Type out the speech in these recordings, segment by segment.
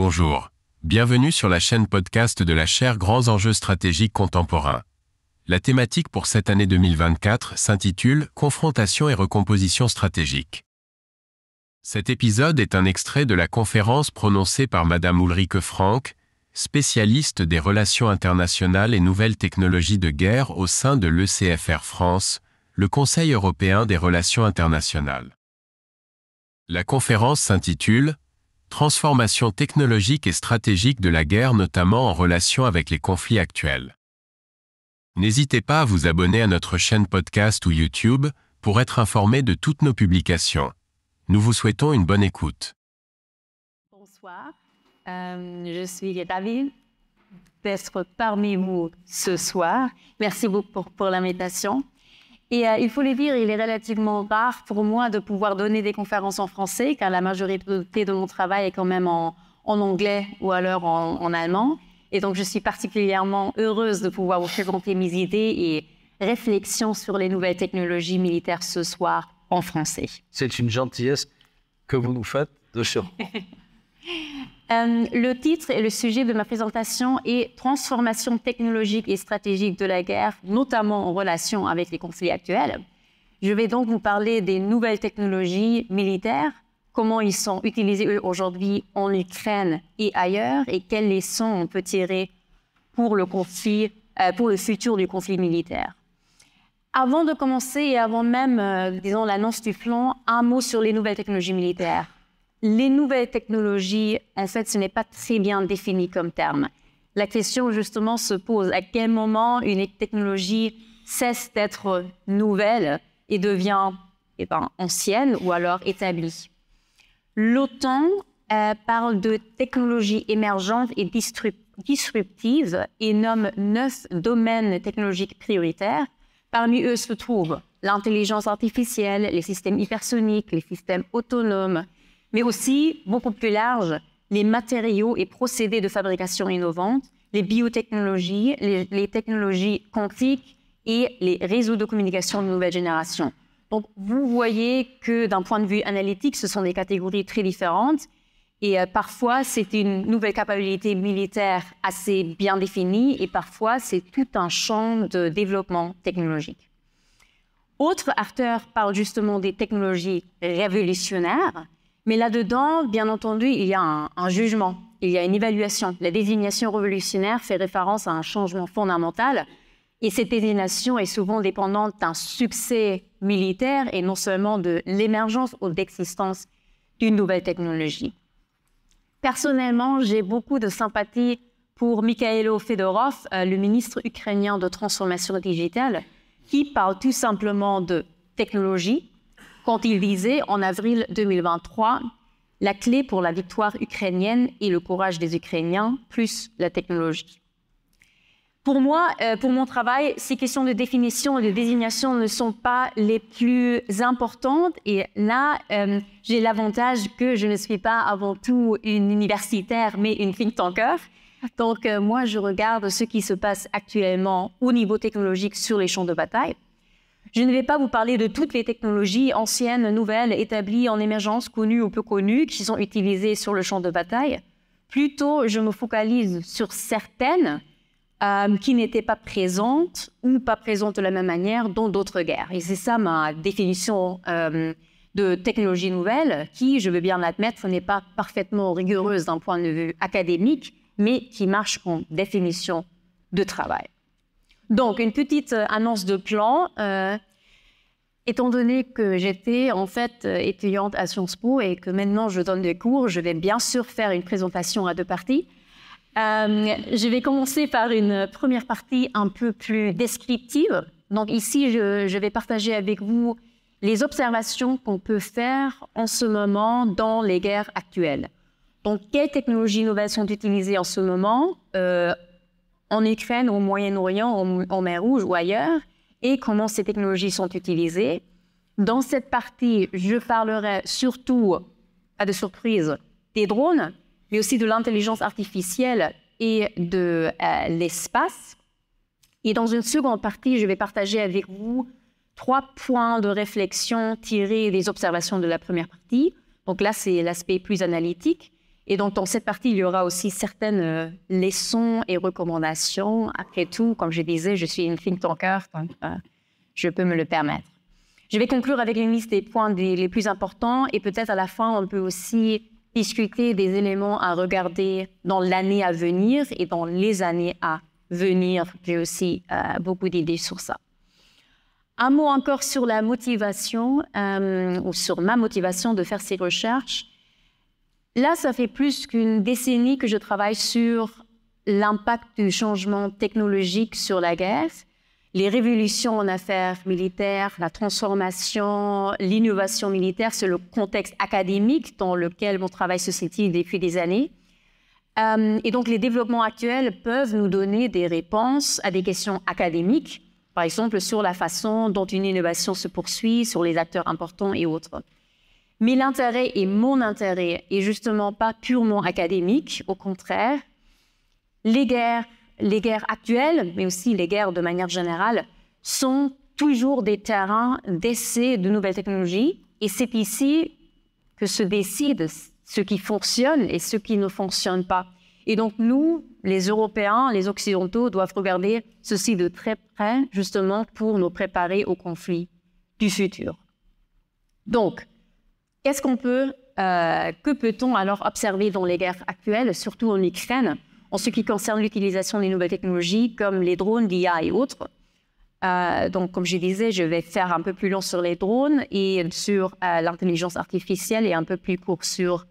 Bonjour. Bienvenue sur la chaîne podcast de la chaire Grands enjeux stratégiques contemporains. La thématique pour cette année 2024 s'intitule « Confrontation et recomposition stratégique ». Cet épisode est un extrait de la conférence prononcée par Madame Ulrike Frank, spécialiste des relations internationales et nouvelles technologies de guerre au sein de l'ECFR France, le Conseil européen des relations internationales. La conférence s'intitule « Transformation technologique et stratégique de la guerre notamment en relation avec les conflits actuels ». N'hésitez pas à vous abonner à notre chaîne podcast ou YouTube pour être informé de toutes nos publications. Nous vous souhaitons une bonne écoute. Bonsoir, je suis ravie d'être parmi vous ce soir. Merci beaucoup pour l'invitation. Et il faut le dire, il est relativement rare pour moi de pouvoir donner des conférences en français, car la majorité de mon travail est quand même en anglais ou alors en allemand. Et donc, je suis particulièrement heureuse de pouvoir vous présenter mes idées et réflexions sur les nouvelles technologies militaires ce soir en français. C'est une gentillesse que vous nous faites de surcroît. Le titre et le sujet de ma présentation est « Transformation technologique et stratégique de la guerre, notamment en relation avec les conflits actuels ». Je vais donc vous parler des nouvelles technologies militaires, comment ils sont utilisés aujourd'hui en Ukraine et ailleurs, et quelles leçons on peut tirer pour le futur du conflit militaire. Avant de commencer et avant même, disons, l'annonce du plan, un mot sur les nouvelles technologies militaires. Les nouvelles technologies, en fait, ce n'est pas très bien défini comme terme. La question, justement, se pose à quel moment une technologie cesse d'être nouvelle et devient ancienne ou alors établie. L'OTAN parle de technologies émergentes et disruptives et nomme 9 domaines technologiques prioritaires. Parmi eux se trouvent l'intelligence artificielle, les systèmes hypersoniques, les systèmes autonomes, mais aussi, beaucoup plus large, les matériaux et procédés de fabrication innovantes, les biotechnologies, les technologies quantiques et les réseaux de communication de nouvelle génération. Donc, vous voyez que d'un point de vue analytique, ce sont des catégories très différentes et parfois, c'est une nouvelle capacité militaire assez bien définie et parfois, c'est tout un champ de développement technologique. Autres acteurs parlent justement des technologies révolutionnaires, mais là-dedans, bien entendu, il y a un jugement, il y a une évaluation. La désignation révolutionnaire fait référence à un changement fondamental et cette désignation est souvent dépendante d'un succès militaire et non seulement de l'émergence ou d'existence d'une nouvelle technologie. Personnellement, j'ai beaucoup de sympathie pour Mikhailo Fedorov, le ministre ukrainien de transformation digitale, qui parle tout simplement de technologie, quand il disait en avril 2023 « La clé pour la victoire ukrainienne est le courage des Ukrainiens, plus la technologie ». Pour moi, pour mon travail, ces questions de définition et de désignation ne sont pas les plus importantes. Et là, j'ai l'avantage que je ne suis pas avant tout une universitaire, mais une think tanker. Donc, moi, je regarde ce qui se passe actuellement au niveau technologique sur les champs de bataille. Je ne vais pas vous parler de toutes les technologies anciennes, nouvelles, établies, en émergence, connues ou peu connues, qui sont utilisées sur le champ de bataille. Plutôt, je me focalise sur certaines qui n'étaient pas présentes ou pas présentes de la même manière dans d'autres guerres. Et c'est ça ma définition de technologie nouvelle, qui, je veux bien l'admettre, n'est pas parfaitement rigoureuse d'un point de vue académique, mais qui marche en définition de travail. Donc, une petite annonce de plan. Étant donné que j'étais en fait étudiante à Sciences Po et que maintenant je donne des cours, je vais bien sûr faire une présentation à 2 parties. Je vais commencer par une première partie un peu plus descriptive. Donc ici, je vais partager avec vous les observations qu'on peut faire en ce moment dans les guerres actuelles. Donc, quelles technologies nouvelles sont utilisées en ce moment en Ukraine, au Moyen-Orient, en mer Rouge ou ailleurs, et comment ces technologies sont utilisées. Dans cette partie, je parlerai surtout, à de surprise, des drones, mais aussi de l'intelligence artificielle et de l'espace. Et dans une seconde partie, je vais partager avec vous 3 points de réflexion tirés des observations de la première partie. Donc là, c'est l'aspect plus analytique. Et donc, dans cette partie, il y aura aussi certaines leçons et recommandations. Après tout, comme je disais, je suis une think tanker, donc je peux me le permettre. Je vais conclure avec une liste des points les plus importants et peut-être à la fin, on peut aussi discuter des éléments à regarder dans l'année à venir et dans les années à venir. J'ai aussi beaucoup d'idées sur ça. Un mot encore sur la motivation ou sur ma motivation de faire ces recherches. Là, ça fait plus qu'une décennie que je travaille sur l'impact du changement technologique sur la guerre, les révolutions en affaires militaires, la transformation, l'innovation militaire, c'est le contexte académique dans lequel mon travail se situe depuis des années. Et donc, les développements actuels peuvent nous donner des réponses à des questions académiques, par exemple sur la façon dont une innovation se poursuit, sur les acteurs importants et autres. Mais l'intérêt et mon intérêt est justement pas purement académique, au contraire. Les guerres actuelles, mais aussi les guerres de manière générale, sont toujours des terrains d'essai de nouvelles technologies. Et c'est ici que se décide ce qui fonctionne et ce qui ne fonctionne pas. Et donc nous, les Européens, les Occidentaux, doivent regarder ceci de très près, justement, pour nous préparer aux conflits du futur. Donc, que peut-on alors observer dans les guerres actuelles, surtout en Ukraine, en ce qui concerne l'utilisation des nouvelles technologies comme les drones, l'IA et autres? Donc, comme je disais, je vais faire un peu plus long sur les drones et sur l'intelligence artificielle et un peu plus court sur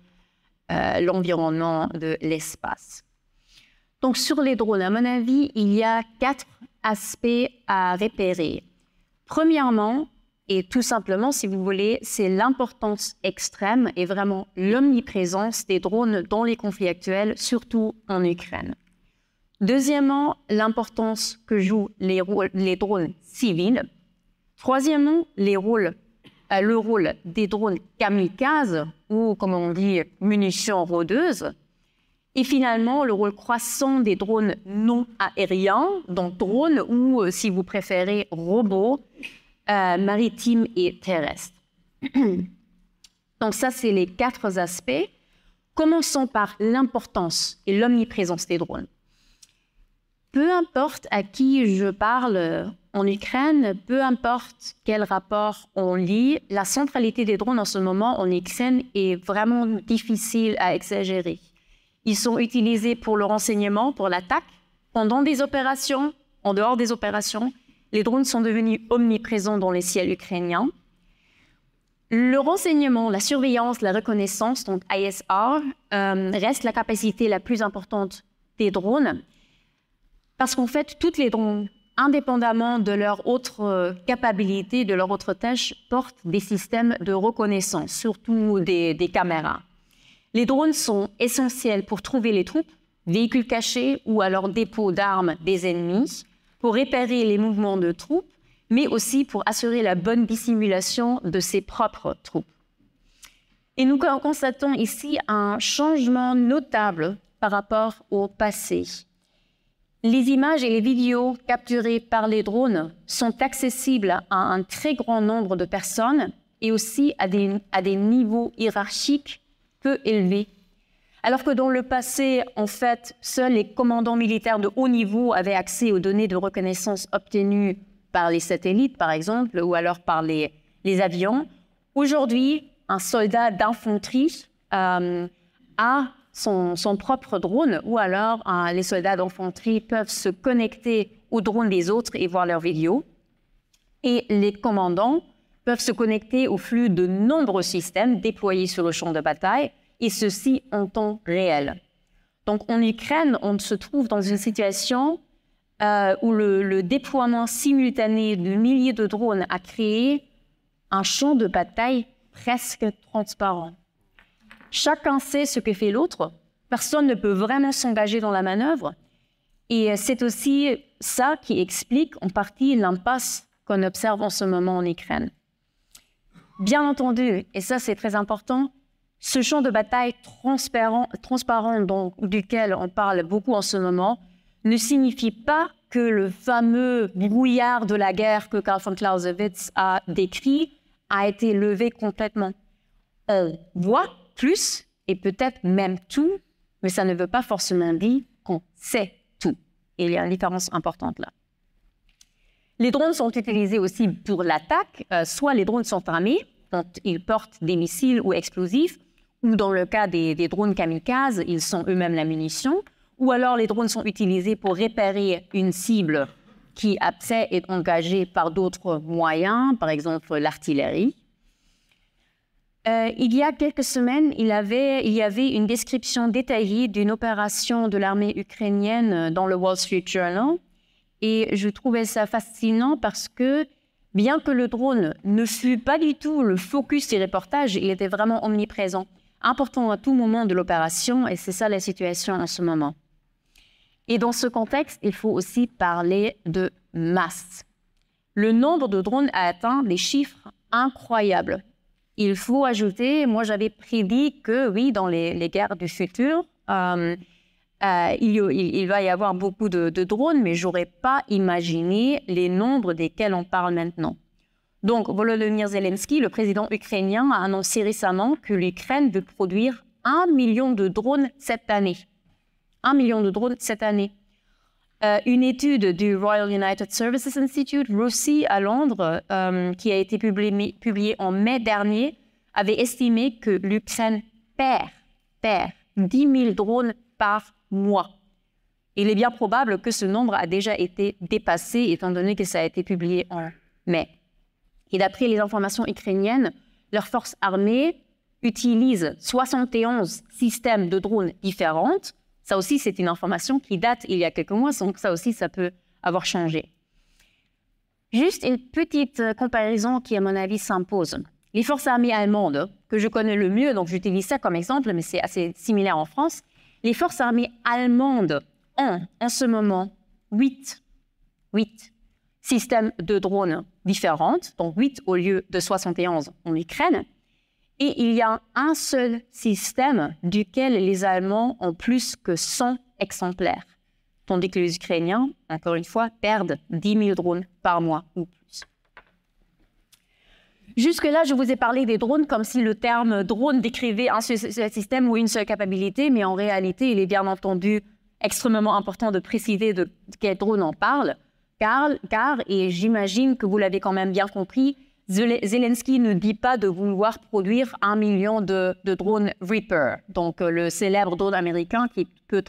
l'environnement de l'espace. Donc, sur les drones, à mon avis, il y a 4 aspects à repérer. Premièrement, et tout simplement, si vous voulez, c'est l'importance extrême et vraiment l'omniprésence des drones dans les conflits actuels, surtout en Ukraine. Deuxièmement, l'importance que jouent les drones civils. Troisièmement, le rôle des drones kamikazes, ou comme on dit, munitions rôdeuses. Et finalement, le rôle croissant des drones non aériens, donc drones ou, si vous préférez, robots, maritimes et terrestres. Donc ça, c'est les 4 aspects. Commençons par l'importance et l'omniprésence des drones. Peu importe à qui je parle en Ukraine, peu importe quel rapport on lit, la centralité des drones en ce moment en Ukraine est vraiment difficile à exagérer. Ils sont utilisés pour le renseignement, pour l'attaque, pendant des opérations, en dehors des opérations. Les drones sont devenus omniprésents dans les ciels ukrainiens. Le renseignement, la surveillance, la reconnaissance, donc ISR, reste la capacité la plus importante des drones parce qu'en fait, toutes les drones, indépendamment de leur autre capacité, de leur autre tâche, portent des systèmes de reconnaissance, surtout des caméras. Les drones sont essentiels pour trouver les troupes, véhicules cachés ou alors dépôts d'armes des ennemis, pour repérer les mouvements de troupes, mais aussi pour assurer la bonne dissimulation de ses propres troupes. Et nous constatons ici un changement notable par rapport au passé. Les images et les vidéos capturées par les drones sont accessibles à un très grand nombre de personnes et aussi à des niveaux hiérarchiques peu élevés. Alors que dans le passé, en fait, seuls les commandants militaires de haut niveau avaient accès aux données de reconnaissance obtenues par les satellites, par exemple, ou alors par les avions. Aujourd'hui, un soldat d'infanterie a son propre drone, ou alors les soldats d'infanterie peuvent se connecter aux drones des autres et voir leurs vidéos. Et les commandants peuvent se connecter au flux de nombreux systèmes déployés sur le champ de bataille, et ceci en temps réel. Donc en Ukraine, on se trouve dans une situation où le déploiement simultané de milliers de drones a créé un champ de bataille presque transparent. Chacun sait ce que fait l'autre, personne ne peut vraiment s'engager dans la manœuvre, et c'est aussi ça qui explique en partie l'impasse qu'on observe en ce moment en Ukraine. Bien entendu, et ça c'est très important, ce champ de bataille transparent duquel on parle beaucoup en ce moment ne signifie pas que le fameux brouillard de la guerre que Karl von Clausewitz a décrit a été levé complètement. On voit plus et peut-être même tout, mais ça ne veut pas forcément dire qu'on sait tout. Et il y a une différence importante là. Les drones sont utilisés aussi pour l'attaque. Soit les drones sont armés, donc ils portent des missiles ou explosifs, ou dans le cas des drones kamikazes, ils sont eux-mêmes la munition, ou alors les drones sont utilisés pour repérer une cible qui après est engagée par d'autres moyens, par exemple l'artillerie. Il y a quelques semaines, il y avait une description détaillée d'une opération de l'armée ukrainienne dans le Wall Street Journal. Et je trouvais ça fascinant parce que, bien que le drone ne fût pas du tout le focus du reportage, il était vraiment omniprésent, important à tout moment de l'opération, et c'est ça la situation en ce moment. Et dans ce contexte, il faut aussi parler de masse. Le nombre de drones a atteint des chiffres incroyables. Il faut ajouter, moi j'avais prédit que oui, dans les guerres du futur, il va y avoir beaucoup de drones, mais je n'aurais pas imaginé les nombres desquels on parle maintenant. Donc, Volodymyr Zelensky, le président ukrainien, a annoncé récemment que l'Ukraine veut produire 1 million de drones cette année. 1 million de drones cette année. Une étude du Royal United Services Institute, RUSI, à Londres, qui a été publiée en mai dernier, avait estimé que l'Ukraine perd 10 000 drones par mois. Il est bien probable que ce nombre a déjà été dépassé, étant donné que ça a été publié en mai. Et d'après les informations ukrainiennes, leurs forces armées utilisent 71 systèmes de drones différents. Ça aussi, c'est une information qui date il y a quelques mois, donc ça aussi, ça peut avoir changé. Juste une petite comparaison qui, à mon avis, s'impose. Les forces armées allemandes, que je connais le mieux, donc j'utilise ça comme exemple, mais c'est assez similaire en France. Les forces armées allemandes ont en ce moment 8 systèmes de drones différents, donc 8 au lieu de 71 en Ukraine. Et il y a un seul système duquel les Allemands ont plus que 100 exemplaires, tandis que les Ukrainiens, encore une fois, perdent 10 000 drones par mois ou plus. Jusque-là, je vous ai parlé des drones comme si le terme drone décrivait un seul système ou une seule capacité, mais en réalité, il est bien entendu extrêmement important de préciser de quel drone on parle, car, et j'imagine que vous l'avez quand même bien compris, Zelensky ne dit pas de vouloir produire 1 million de drones Reaper, donc le célèbre drone américain qui peut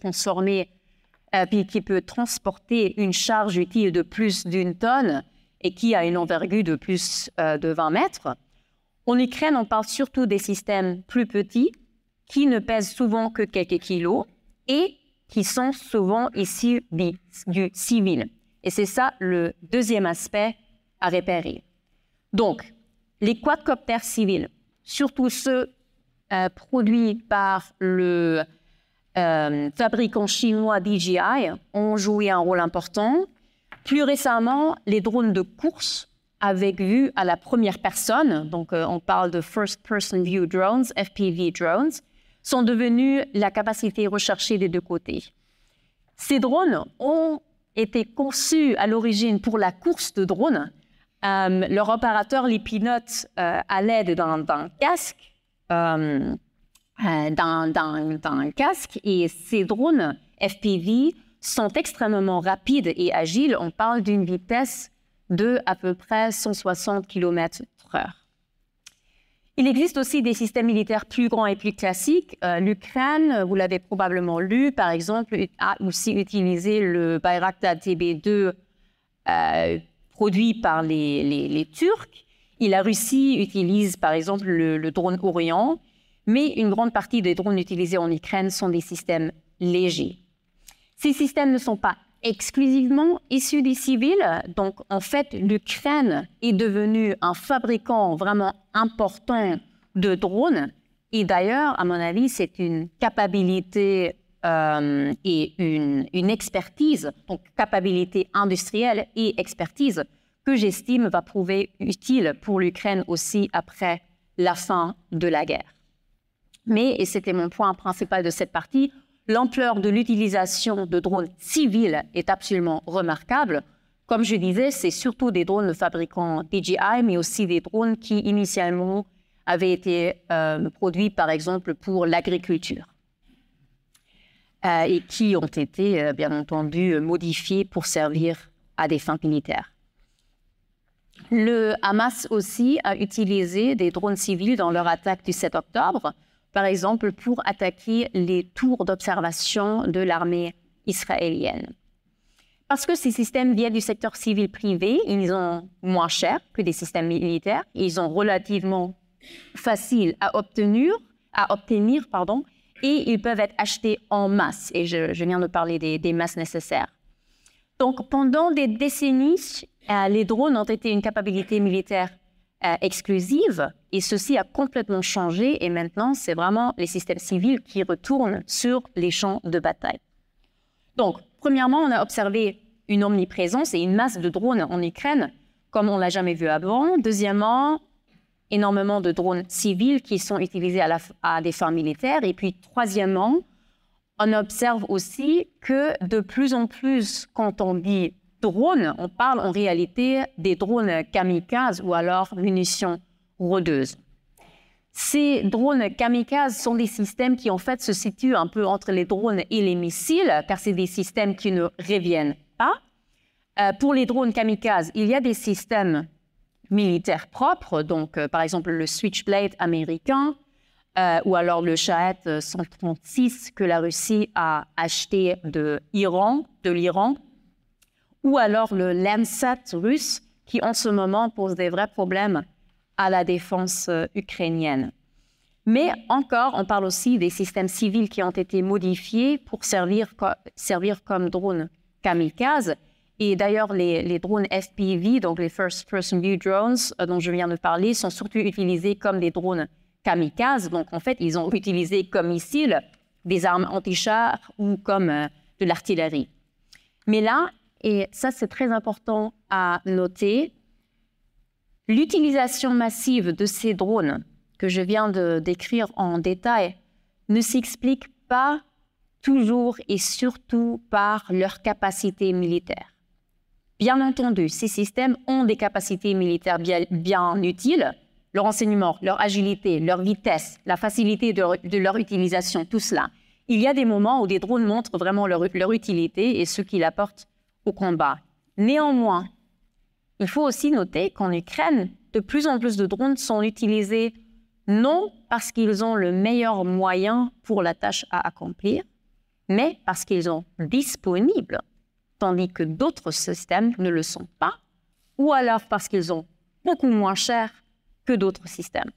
transporter une charge utile de plus d'1 tonne et qui a une envergure de plus de 20 mètres. En Ukraine, on parle surtout des systèmes plus petits qui ne pèsent souvent que quelques kilos et qui sont souvent issus du civil. Et c'est ça le deuxième aspect à repérer. Donc, les quadcoptères civils, surtout ceux produits par le fabricant chinois DJI, ont joué un rôle important. Plus récemment, les drones de course avec vue à la première personne, donc on parle de First Person View Drones, FPV drones, sont devenus la capacité recherchée des deux côtés. Ces drones ont été conçus à l'origine pour la course de drones. Leur opérateur les pilote à l'aide d'un casque, et ces drones FPV sont extrêmement rapides et agiles. On parle d'une vitesse de à peu près 160 km/h. Il existe aussi des systèmes militaires plus grands et plus classiques. L'Ukraine, vous l'avez probablement lu, par exemple, a aussi utilisé le Bayraktar TB2 produit par les Turcs. Et la Russie utilise, par exemple, le drone Orion. Mais une grande partie des drones utilisés en Ukraine sont des systèmes légers. Ces systèmes ne sont pas exclusivement issus des civils. Donc, en fait, l'Ukraine est devenue un fabricant vraiment important de drones. Et d'ailleurs, à mon avis, c'est une capacité et une expertise, donc capacité industrielle et expertise, que j'estime va prouver utile pour l'Ukraine aussi après la fin de la guerre. Mais, et c'était mon point principal de cette partie, l'ampleur de l'utilisation de drones civils est absolument remarquable. Comme je disais, c'est surtout des drones de fabricants DJI, mais aussi des drones qui initialement avaient été produits, par exemple, pour l'agriculture et qui ont été, bien entendu, modifiés pour servir à des fins militaires. Le Hamas aussi a utilisé des drones civils dans leur attaque du 7 octobre, par exemple, pour attaquer les tours d'observation de l'armée israélienne. Parce que ces systèmes viennent du secteur civil privé, ils sont moins chers que des systèmes militaires, ils sont relativement faciles à obtenir, et ils peuvent être achetés en masse. Et je viens de parler des masses nécessaires. Donc, pendant des décennies, les drones ont été une capacité militaire exclusive, et ceci a complètement changé, et maintenant, c'est vraiment les systèmes civils qui retournent sur les champs de bataille. Donc, premièrement, on a observé une omniprésence et une masse de drones en Ukraine, comme on ne l'a jamais vu avant. Deuxièmement, énormément de drones civils qui sont utilisés à des fins militaires. Et puis, troisièmement, on observe aussi que de plus en plus, quand on dit drone, on parle en réalité des drones kamikazes ou alors munitions rôdeuses. Ces drones kamikazes sont des systèmes qui, en fait, se situent un peu entre les drones et les missiles, car c'est des systèmes qui ne reviennent pas. Pour les drones kamikazes, il y a des systèmes militaires propres, donc par exemple le Switchblade américain, ou alors le Shahed 136 que la Russie a acheté de l'Iran, ou alors le Lancet russe, qui en ce moment pose des vrais problèmes à la défense ukrainienne. Mais encore, on parle aussi des systèmes civils qui ont été modifiés pour servir comme drones kamikazes. Et d'ailleurs, les drones FPV, donc les First Person View Drones dont je viens de parler, sont surtout utilisés comme des drones kamikazes. Donc en fait, ils ont utilisé comme missiles des armes anti-chars ou comme de l'artillerie. Mais là, et ça c'est très important à noter, l'utilisation massive de ces drones que je viens de décrire en détail ne s'explique pas toujours et surtout par leur capacité militaire. Bien entendu, ces systèmes ont des capacités militaires bien utiles, leur renseignement, leur agilité, leur vitesse, la facilité de leur utilisation, tout cela. Il y a des moments où des drones montrent vraiment leur utilité et ce qu'ils apportent au combat. Néanmoins, il faut aussi noter qu'en Ukraine, de plus en plus de drones sont utilisés non parce qu'ils ont le meilleur moyen pour la tâche à accomplir, mais parce qu'ils sont disponibles, tandis que d'autres systèmes ne le sont pas, ou alors parce qu'ils sont beaucoup moins chers que d'autres systèmes.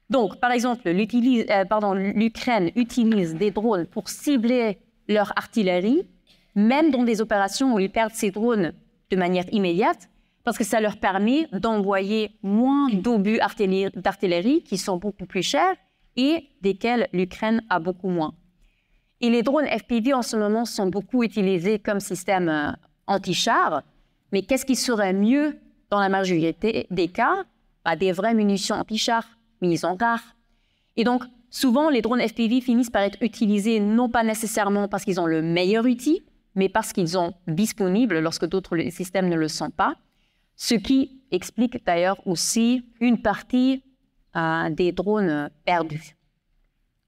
Donc, par exemple, l'Ukraine utilise des drones pour cibler leur artillerie, même dans des opérations où ils perdent ces drones de manière immédiate, parce que ça leur permet d'envoyer moins d'obus d'artillerie qui sont beaucoup plus chers et desquels l'Ukraine a beaucoup moins. Et les drones FPV en ce moment sont beaucoup utilisés comme système anti-char, mais qu'est-ce qui serait mieux dans la majorité des cas? Des vraies munitions anti-char, mais ils sont rares. Et donc, souvent, les drones FPV finissent par être utilisés non pas nécessairement parce qu'ils ont le meilleur outil, mais parce qu'ils sont disponibles lorsque d'autres systèmes ne le sont pas, ce qui explique d'ailleurs aussi une partie des drones perdus.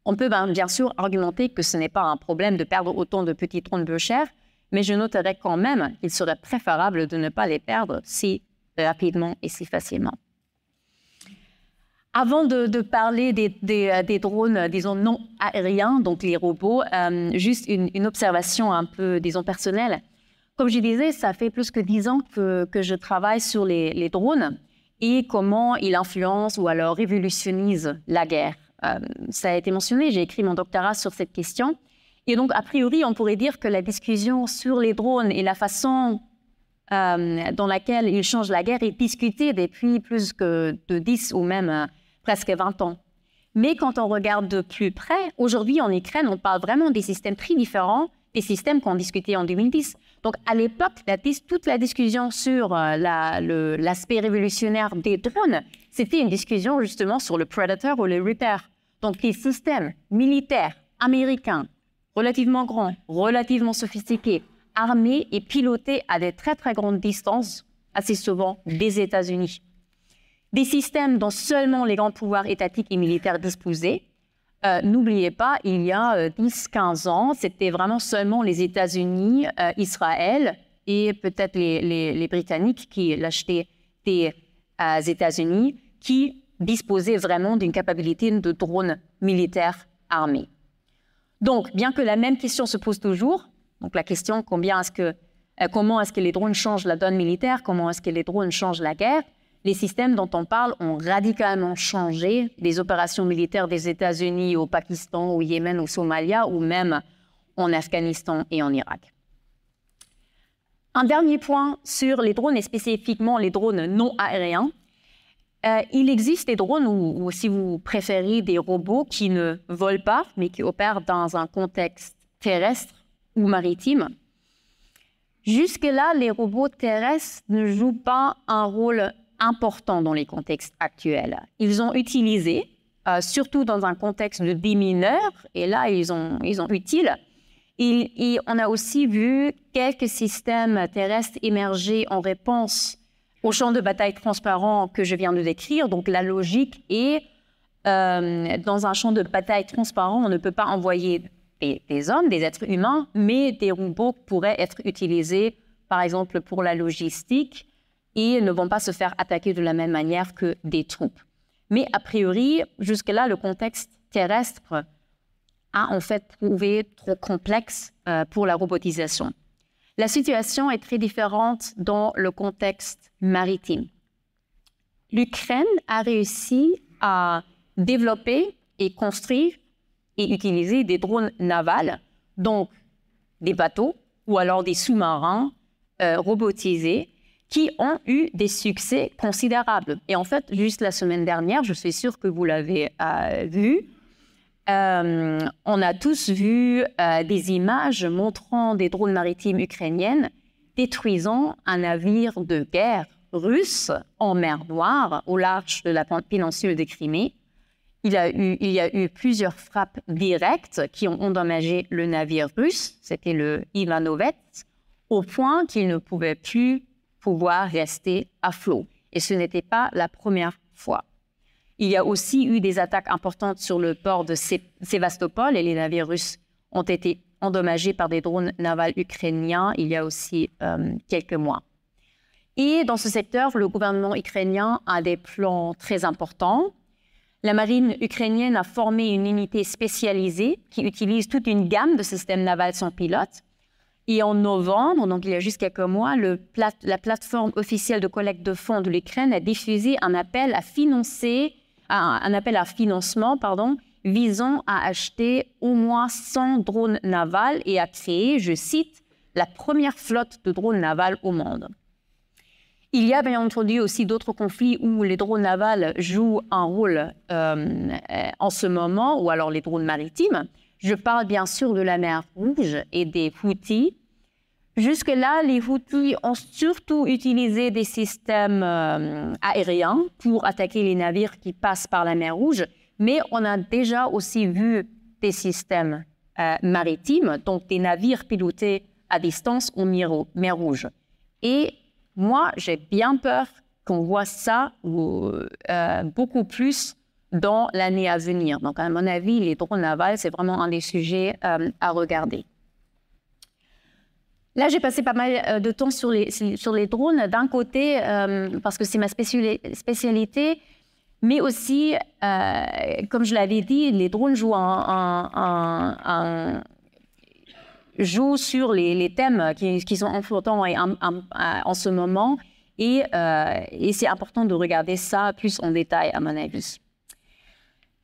On peut bien sûr argumenter que ce n'est pas un problème de perdre autant de petits drones peu chers, mais je noterai quand même qu'il serait préférable de ne pas les perdre si rapidement et si facilement. Avant de parler des drones, disons, non aériens, donc les robots, juste une observation un peu, disons, personnelle. Comme je disais, ça fait plus que 10 ans que je travaille sur les drones et comment ils influencent ou alors révolutionnent la guerre. Ça a été mentionné, j'ai écrit mon doctorat sur cette question. Et donc, a priori, on pourrait dire que la discussion sur les drones et la façon dans laquelle ils changent la guerre est discutée depuis plus que de 10 ou même presque 20 ans. Mais quand on regarde de plus près, aujourd'hui en Ukraine, on parle vraiment des systèmes très différents des systèmes qu'on discutait en 2010. Donc, à l'époque, toute la discussion sur l'aspect révolutionnaire des drones, c'était une discussion justement sur le Predator ou le Reaper. Donc, les systèmes militaires américains, relativement grands, relativement sophistiqués, armés et pilotés à des très, très grandes distances, assez souvent des États-Unis. des systèmes dont seulement les grands pouvoirs étatiques et militaires disposaient. N'oubliez pas, il y a 10-15 ans, c'était vraiment seulement les États-Unis, Israël et peut-être les Britanniques qui l'achetaient des États-Unis, qui disposaient vraiment d'une capacité de drones militaires armés. Donc, bien que la même question se pose toujours, donc la question comment est-ce que les drones changent la donne militaire, comment est-ce que les drones changent la guerre, les systèmes dont on parle ont radicalement changé les opérations militaires des États-Unis au Pakistan, au Yémen, au Somalia ou même en Afghanistan et en Irak. Un dernier point sur les drones et spécifiquement les drones non aériens. Il existe des drones ou si vous préférez des robots qui ne volent pas mais qui opèrent dans un contexte terrestre ou maritime. Jusque-là, les robots terrestres ne jouent pas un rôle important dans les contextes actuels. Ils ont utilisé, surtout dans un contexte de démineurs, et là, ils ont utile. Et on a aussi vu quelques systèmes terrestres émerger en réponse au champ de bataille transparent que je viens de décrire. Donc, la logique est, dans un champ de bataille transparent, on ne peut pas envoyer des hommes, des êtres humains, mais des robots pourraient être utilisés, par exemple, pour la logistique, et ne vont pas se faire attaquer de la même manière que des troupes. Mais a priori, jusque-là, le contexte terrestre a en fait prouvé trop complexe pour la robotisation. La situation est très différente dans le contexte maritime. L'Ukraine a réussi à développer et construire et utiliser des drones navals, donc des bateaux ou alors des sous-marins robotisés, qui ont eu des succès considérables. Et en fait, juste la semaine dernière, je suis sûre que vous l'avez vu, on a tous vu des images montrant des drones maritimes ukrainiennes détruisant un navire de guerre russe en mer Noire, au large de la péninsule de Crimée. Il y a eu plusieurs frappes directes qui ont endommagé le navire russe, c'était le Ivanovets, au point qu'il ne pouvait plus rester à flot. Et ce n'était pas la première fois. Il y a aussi eu des attaques importantes sur le port de Sébastopol et les navires russes ont été endommagés par des drones navals ukrainiens il y a aussi quelques mois. Et dans ce secteur, le gouvernement ukrainien a des plans très importants. La marine ukrainienne a formé une unité spécialisée qui utilise toute une gamme de systèmes navals sans pilote. Et en novembre, donc il y a juste quelques mois, la plateforme officielle de collecte de fonds de l'Ukraine a diffusé un appel à financement visant à acheter au moins 100 drones navals et à créer, je cite, la première flotte de drones navals au monde. Il y a bien entendu aussi d'autres conflits où les drones navals jouent un rôle en ce moment, ou alors les drones maritimes. Je parle bien sûr de la mer Rouge et des Houthis. Jusque-là, les Houthis ont surtout utilisé des systèmes aériens pour attaquer les navires qui passent par la mer Rouge, mais on a déjà aussi vu des systèmes maritimes, donc des navires pilotés à distance en mer Rouge. Et moi, j'ai bien peur qu'on voit ça beaucoup plus dans l'année à venir. Donc, à mon avis, les drones navals, c'est vraiment un des sujets à regarder. Là, j'ai passé pas mal de temps sur les drones, d'un côté, parce que c'est ma spécialité, mais aussi, comme je l'avais dit, les drones jouent sur les thèmes qui sont importants en ce moment, et c'est important de regarder ça plus en détail, à mon avis.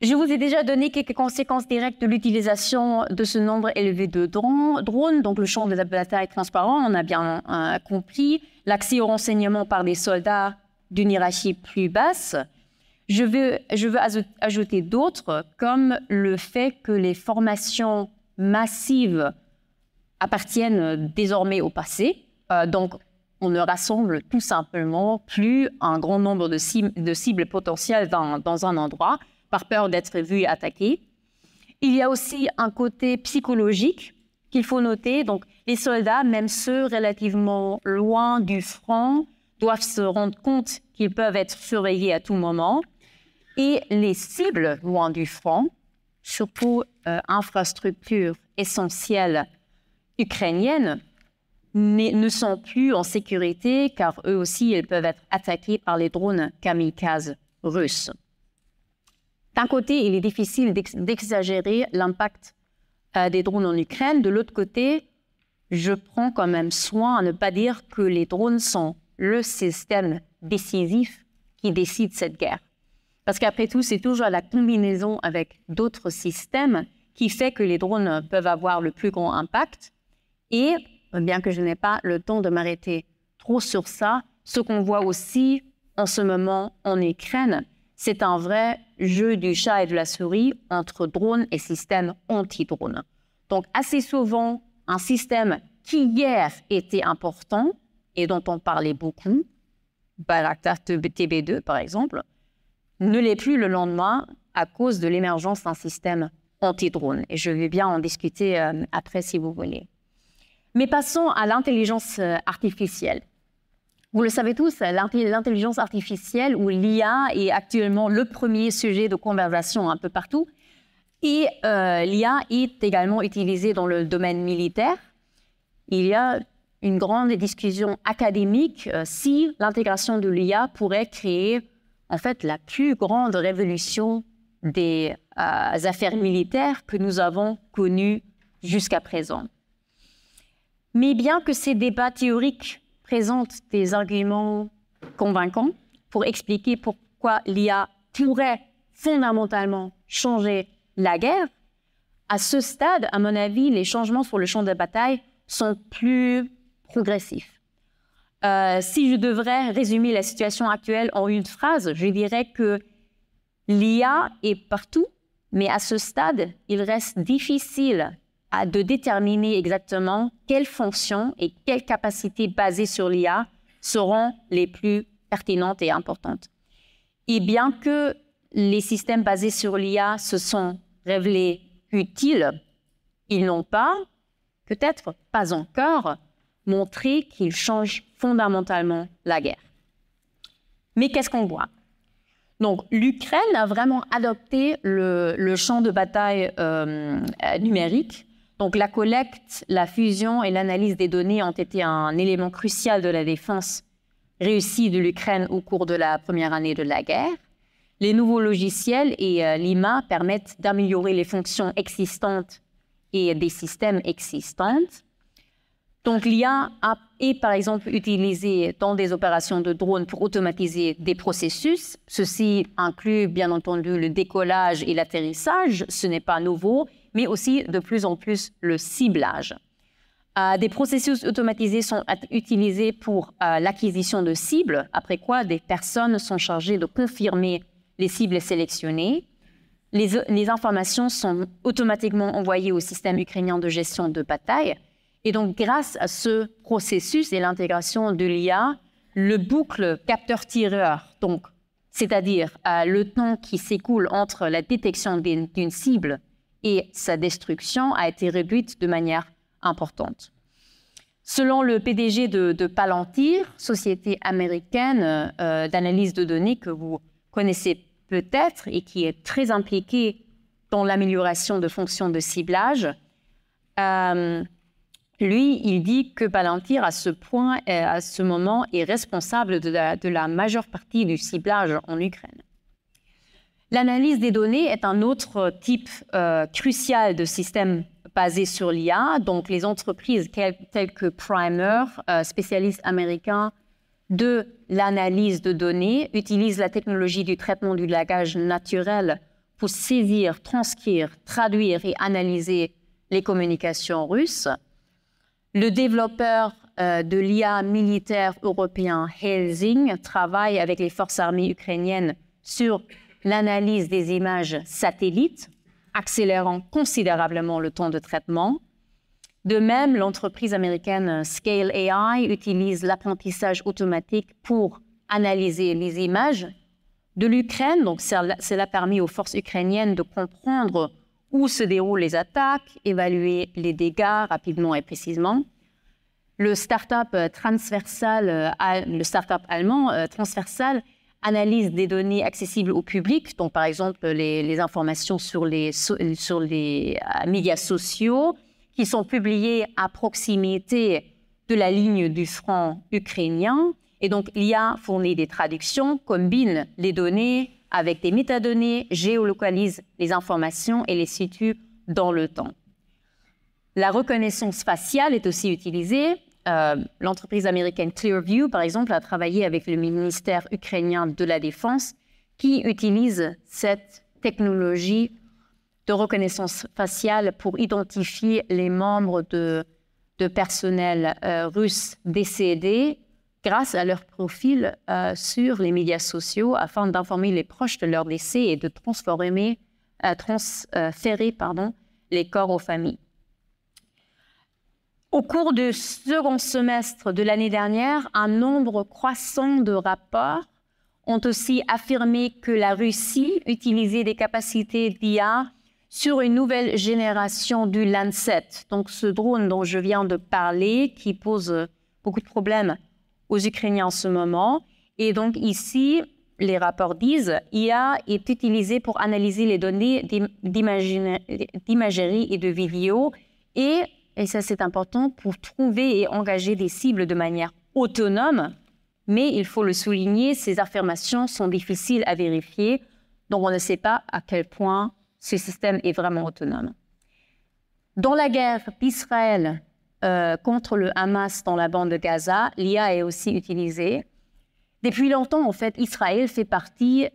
Je vous ai déjà donné quelques conséquences directes de l'utilisation de ce nombre élevé de drones. Donc, le champ de la bataille transparent, on a bien compris. L'accès aux renseignements par des soldats d'une hiérarchie plus basse. Je veux ajouter d'autres, comme le fait que les formations massives appartiennent désormais au passé. Donc, on ne rassemble tout simplement plus un grand nombre de cibles potentielles dans un endroit, par peur d'être vu et attaqué. Il y a aussi un côté psychologique qu'il faut noter. Donc, les soldats, même ceux relativement loin du front, doivent se rendre compte qu'ils peuvent être surveillés à tout moment. Et les cibles loin du front, surtout infrastructures essentielles ukrainiennes, ne sont plus en sécurité car eux aussi, ils peuvent être attaqués par les drones kamikazes russes. D'un côté, il est difficile d'exagérer l'impact des drones en Ukraine. De l'autre côté, je prends quand même soin à ne pas dire que les drones sont le système décisif qui décide cette guerre. Parce qu'après tout, c'est toujours la combinaison avec d'autres systèmes qui fait que les drones peuvent avoir le plus grand impact. Et, bien que je n'ai pas le temps de m'arrêter trop sur ça, ce qu'on voit aussi en ce moment en Ukraine, c'est un vrai jeu du chat et de la souris entre drones et systèmes anti-drones. Donc, assez souvent, un système qui hier était important et dont on parlait beaucoup, Bayraktar TB2 par exemple, ne l'est plus le lendemain à cause de l'émergence d'un système anti-drone. Et je vais bien en discuter après si vous voulez. Mais passons à l'intelligence artificielle. Vous le savez tous, l'intelligence artificielle ou l'IA est actuellement le premier sujet de conversation un peu partout. Et l'IA est également utilisée dans le domaine militaire. Il y a une grande discussion académique si l'intégration de l'IA pourrait créer en fait la plus grande révolution des affaires militaires que nous avons connues jusqu'à présent. Mais bien que ces débats théoriques présentent des arguments convaincants pour expliquer pourquoi l'IA pourrait fondamentalement changer la guerre, à ce stade, à mon avis, les changements sur le champ de bataille sont plus progressifs. Si je devrais résumer la situation actuelle en une phrase, je dirais que l'IA est partout, mais à ce stade, il reste difficile de déterminer exactement quelles fonctions et quelles capacités basées sur l'IA seront les plus pertinentes et importantes. Et bien que les systèmes basés sur l'IA se sont révélés utiles, ils n'ont pas, peut-être pas encore, montré qu'ils changent fondamentalement la guerre. Mais qu'est-ce qu'on voit? Donc, l'Ukraine a vraiment adopté le champ de bataille numérique. Donc, la collecte, la fusion et l'analyse des données ont été un élément crucial de la défense réussie de l'Ukraine au cours de la première année de la guerre. Les nouveaux logiciels et l'IMA permettent d'améliorer les fonctions existantes et des systèmes existants. Donc, l'IA est par exemple utilisée dans des opérations de drones pour automatiser des processus. Ceci inclut bien entendu le décollage et l'atterrissage, ce n'est pas nouveau, mais aussi de plus en plus le ciblage. Des processus automatisés sont utilisés pour l'acquisition de cibles, après quoi des personnes sont chargées de confirmer les cibles sélectionnées. Les informations sont automatiquement envoyées au système ukrainien de gestion de bataille. Et donc, grâce à ce processus et l'intégration de l'IA, le boucle capteur-tireur, donc, c'est-à-dire le temps qui s'écoule entre la détection d'une cible et sa destruction, a été réduite de manière importante. Selon le PDG de Palantir, société américaine d'analyse de données que vous connaissez peut-être et qui est très impliquée dans l'amélioration de fonctions de ciblage, lui, il dit que Palantir, à ce moment, est responsable de la majeure partie du ciblage en Ukraine. L'analyse des données est un autre type crucial de système basé sur l'IA. Donc, les entreprises telles que Primer, spécialiste américain de l'analyse de données, utilisent la technologie du traitement du langage naturel pour saisir, transcrire, traduire et analyser les communications russes. Le développeur de l'IA militaire européen Helsing travaille avec les forces armées ukrainiennes sur l'analyse des images satellites, accélérant considérablement le temps de traitement. De même, l'entreprise américaine Scale AI utilise l'apprentissage automatique pour analyser les images de l'Ukraine. Donc, cela a permis aux forces ukrainiennes de comprendre où se déroulent les attaques, évaluer les dégâts rapidement et précisément. le start-up allemand Transversal analyse des données accessibles au public, donc par exemple les informations sur les médias sociaux qui sont publiées à proximité de la ligne du front ukrainien. Et donc, l'IA fournit des traductions, combine les données avec des métadonnées, géolocalise les informations et les situe dans le temps. La reconnaissance faciale est aussi utilisée. L'entreprise américaine Clearview, par exemple, a travaillé avec le ministère ukrainien de la Défense qui utilise cette technologie de reconnaissance faciale pour identifier les membres de personnel russe décédés grâce à leur profil sur les médias sociaux afin d'informer les proches de leur décès et de transférer les corps aux familles. Au cours du second semestre de l'année dernière, un nombre croissant de rapports ont aussi affirmé que la Russie utilisait des capacités d'IA sur une nouvelle génération du Lancet, donc ce drone dont je viens de parler, qui pose beaucoup de problèmes aux Ukrainiens en ce moment. Et donc ici, les rapports disent IA est utilisée pour analyser les données d'imagerie et de vidéo et ça c'est important, pour trouver et engager des cibles de manière autonome. Mais il faut le souligner, ces affirmations sont difficiles à vérifier, donc on ne sait pas à quel point ce système est vraiment autonome. Dans la guerre d'Israël contre le Hamas dans la bande de Gaza, l'IA est aussi utilisée. Depuis longtemps, en fait, Israël fait partie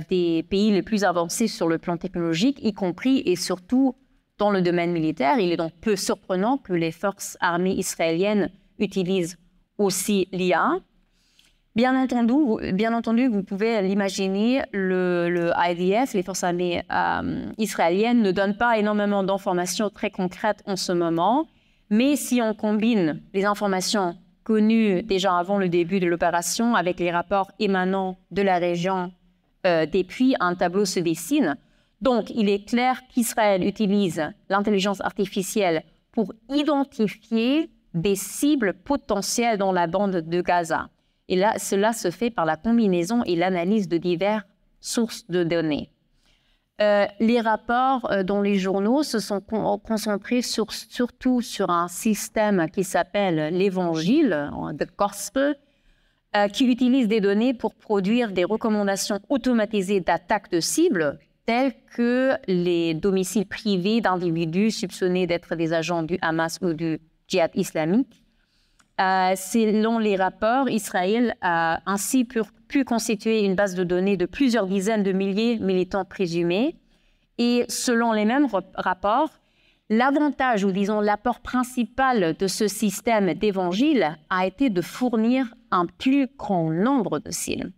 des pays les plus avancés sur le plan technologique, y compris et surtout dans le domaine militaire. Il est donc peu surprenant que les forces armées israéliennes utilisent aussi l'IA. Bien entendu, vous pouvez l'imaginer, le IDF, les forces armées israéliennes, ne donnent pas énormément d'informations très concrètes en ce moment. Mais si on combine les informations connues déjà avant le début de l'opération avec les rapports émanant de la région des puits, un tableau se dessine. Donc, il est clair qu'Israël utilise l'intelligence artificielle pour identifier des cibles potentielles dans la bande de Gaza. Et là, cela se fait par la combinaison et l'analyse de diverses sources de données. Les rapports dans les journaux se sont concentrés surtout sur un système qui s'appelle l'Évangile, The Gospel, qui utilise des données pour produire des recommandations automatisées d'attaques de cibles, telles que les domiciles privés d'individus soupçonnés d'être des agents du Hamas ou du djihad islamique. Selon les rapports, Israël a ainsi pu constituer une base de données de plusieurs dizaines de milliers de militants présumés. Et selon les mêmes rapports, l'avantage, ou disons l'apport principal de ce système d'évangile a été de fournir un plus grand nombre de cibles.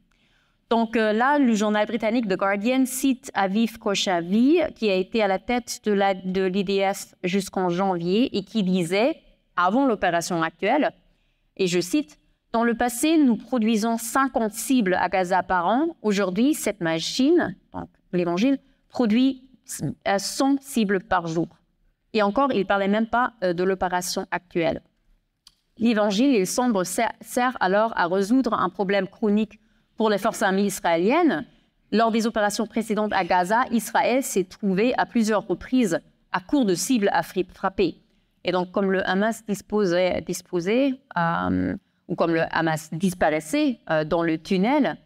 Donc là, le journal britannique The Guardian cite Aviv Kochavi, qui a été à la tête de l'IDF jusqu'en janvier et qui disait, avant l'opération actuelle, et je cite, « Dans le passé, nous produisons 50 cibles à Gaza par an. Aujourd'hui, cette machine, donc l'Évangile, produit 100 cibles par jour. » Et encore, il ne parlait même pas de l'opération actuelle. L'Évangile, il semble, sert alors à résoudre un problème chronique pour les forces armées israéliennes. Lors des opérations précédentes à Gaza, Israël s'est trouvé à plusieurs reprises à court de cibles à frapper. Et donc, comme le Hamas disposait ou comme le Hamas disparaissait dans le tunnel,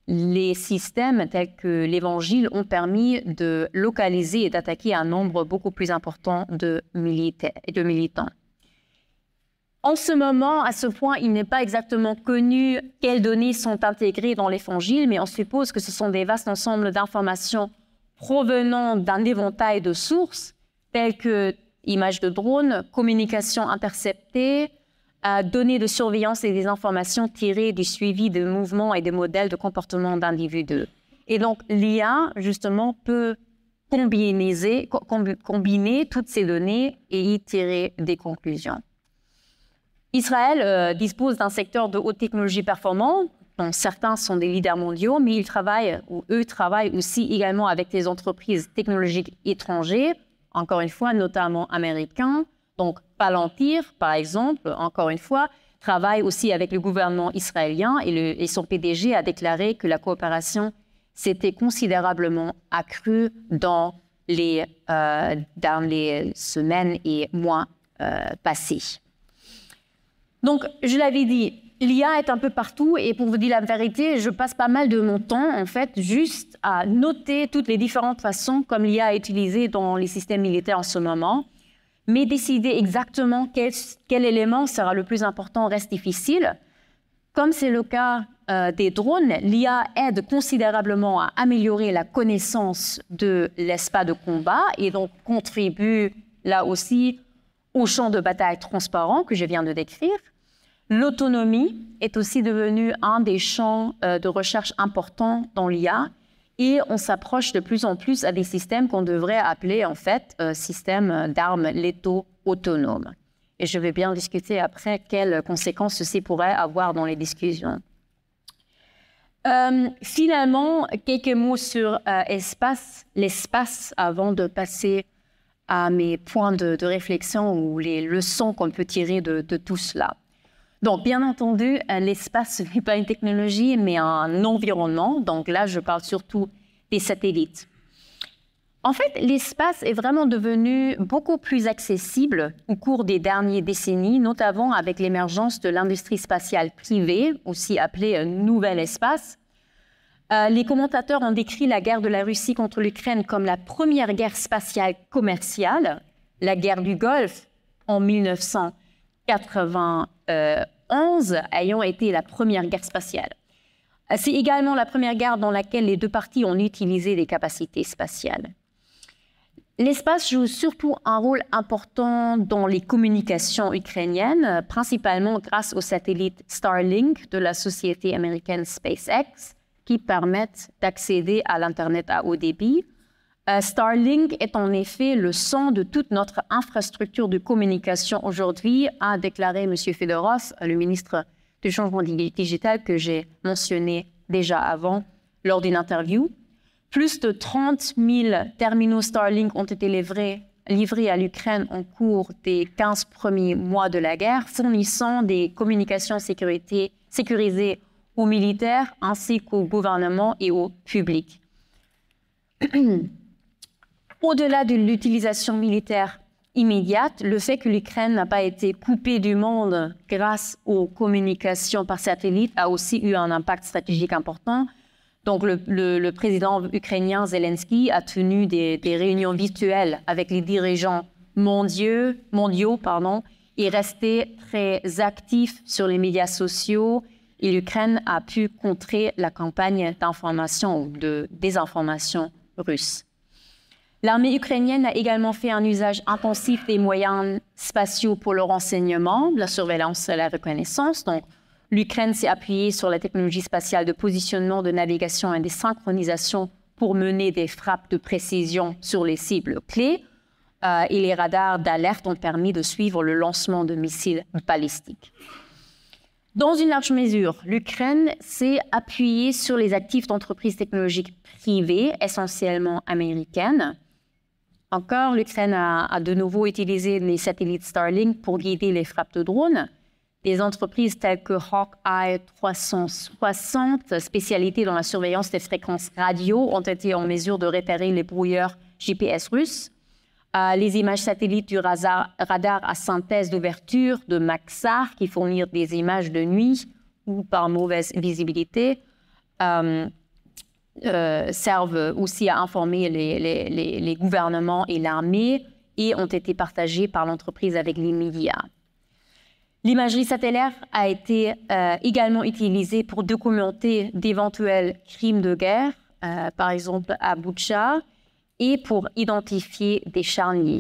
les systèmes tels que l'Évangile ont permis de localiser et d'attaquer un nombre beaucoup plus important de militants. En ce moment, à ce point, il n'est pas exactement connu quelles données sont intégrées dans l'Évangile, mais on suppose que ce sont des vastes ensembles d'informations provenant d'un éventail de sources, telles que images de drones, communications interceptées, données de surveillance et des informations tirées du suivi de mouvements et des modèles de comportement d'individus. Et donc, l'IA, justement, peut combiner toutes ces données et y tirer des conclusions. Israël dispose d'un secteur de haute technologie performant, dont certains sont des leaders mondiaux, mais eux travaillent aussi également avec des entreprises technologiques étrangères, encore une fois, notamment américains, Donc, Palantir, par exemple, encore une fois, travaille aussi avec le gouvernement israélien et son PDG a déclaré que la coopération s'était considérablement accrue dans les semaines et mois passés. Donc, je l'avais dit, l'IA est un peu partout et pour vous dire la vérité, je passe pas mal de mon temps, en fait, juste à noter toutes les différentes façons comme l'IA est utilisée dans les systèmes militaires en ce moment. Mais décider exactement quel élément sera le plus important reste difficile. Comme c'est le cas des drones, l'IA aide considérablement à améliorer la connaissance de l'espace de combat et donc contribue là aussi au champ de bataille transparent que je viens de décrire. L'autonomie est aussi devenue un des champs de recherche importants dans l'IA et on s'approche de plus en plus à des systèmes qu'on devrait appeler en fait systèmes d'armes létaux autonomes. Et je vais bien discuter après quelles conséquences ceci pourrait avoir dans les discussions. Finalement, quelques mots sur l'espace avant de passer à mes points de réflexion ou les leçons qu'on peut tirer de tout cela. Donc, bien entendu, l'espace, ce n'est pas une technologie, mais un environnement. Donc là, je parle surtout des satellites. En fait, l'espace est vraiment devenu beaucoup plus accessible au cours des dernières décennies, notamment avec l'émergence de l'industrie spatiale privée, aussi appelée Nouvel Espace. Les commentateurs ont décrit la guerre de la Russie contre l'Ukraine comme la première guerre spatiale commerciale, la guerre du Golfe en 1991 ayant été la première guerre spatiale. C'est également la première guerre dans laquelle les deux parties ont utilisé des capacités spatiales. L'espace joue surtout un rôle important dans les communications ukrainiennes, principalement grâce au satellite Starlink de la société américaine SpaceX, qui permettent d'accéder à l'Internet à haut débit. Starlink est en effet le sang de toute notre infrastructure de communication aujourd'hui, a déclaré M. Fedorov, le ministre du changement digital que j'ai mentionné déjà avant lors d'une interview. Plus de 30 000 terminaux Starlink ont été livrés à l'Ukraine en cours des 15 premiers mois de la guerre, fournissant des communications sécurisées aux militaires ainsi qu'au gouvernement et au public. Au-delà de l'utilisation militaire immédiate, le fait que l'Ukraine n'a pas été coupée du monde grâce aux communications par satellite a aussi eu un impact stratégique important. Donc, le président ukrainien Zelensky a tenu des réunions virtuelles avec les dirigeants mondiaux et resté très actif sur les médias sociaux. Et l'Ukraine a pu contrer la campagne d'information ou de désinformation russe. L'armée ukrainienne a également fait un usage intensif des moyens spatiaux pour le renseignement, la surveillance et la reconnaissance. Donc, l'Ukraine s'est appuyée sur la technologie spatiale de positionnement, de navigation et de synchronisation pour mener des frappes de précision sur les cibles clés. Et les radars d'alerte ont permis de suivre le lancement de missiles balistiques. Dans une large mesure, l'Ukraine s'est appuyée sur les actifs d'entreprises technologiques privées, essentiellement américaines. Encore, l'Ukraine a de nouveau utilisé les satellites Starlink pour guider les frappes de drones. Des entreprises telles que Hawkeye 360, spécialisées dans la surveillance des fréquences radio, ont été en mesure de repérer les brouilleurs GPS russes. Les images satellites du radar à synthèse d'ouverture de Maxar, qui fournissent des images de nuit ou par mauvaise visibilité, servent aussi à informer les gouvernements et l'armée et ont été partagées par l'entreprise avec les médias. L'imagerie satellaire a été également utilisée pour documenter d'éventuels crimes de guerre, par exemple à Boutcha, et pour identifier des charniers.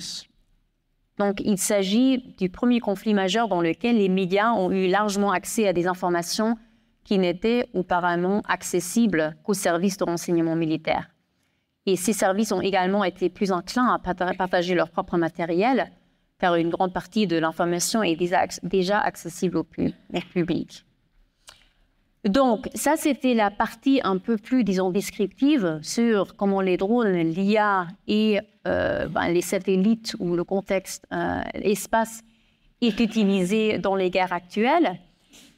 Donc, il s'agit du premier conflit majeur dans lequel les médias ont eu largement accès à des informations qui n'étaient auparavant accessibles qu'aux services de renseignement militaire. Et ces services ont également été plus enclins à partager leur propre matériel, car une grande partie de l'information est déjà accessible au public. Donc, ça, c'était la partie un peu plus, disons, descriptive sur comment les drones, l'IA et les satellites ou le contexte espace est utilisé dans les guerres actuelles.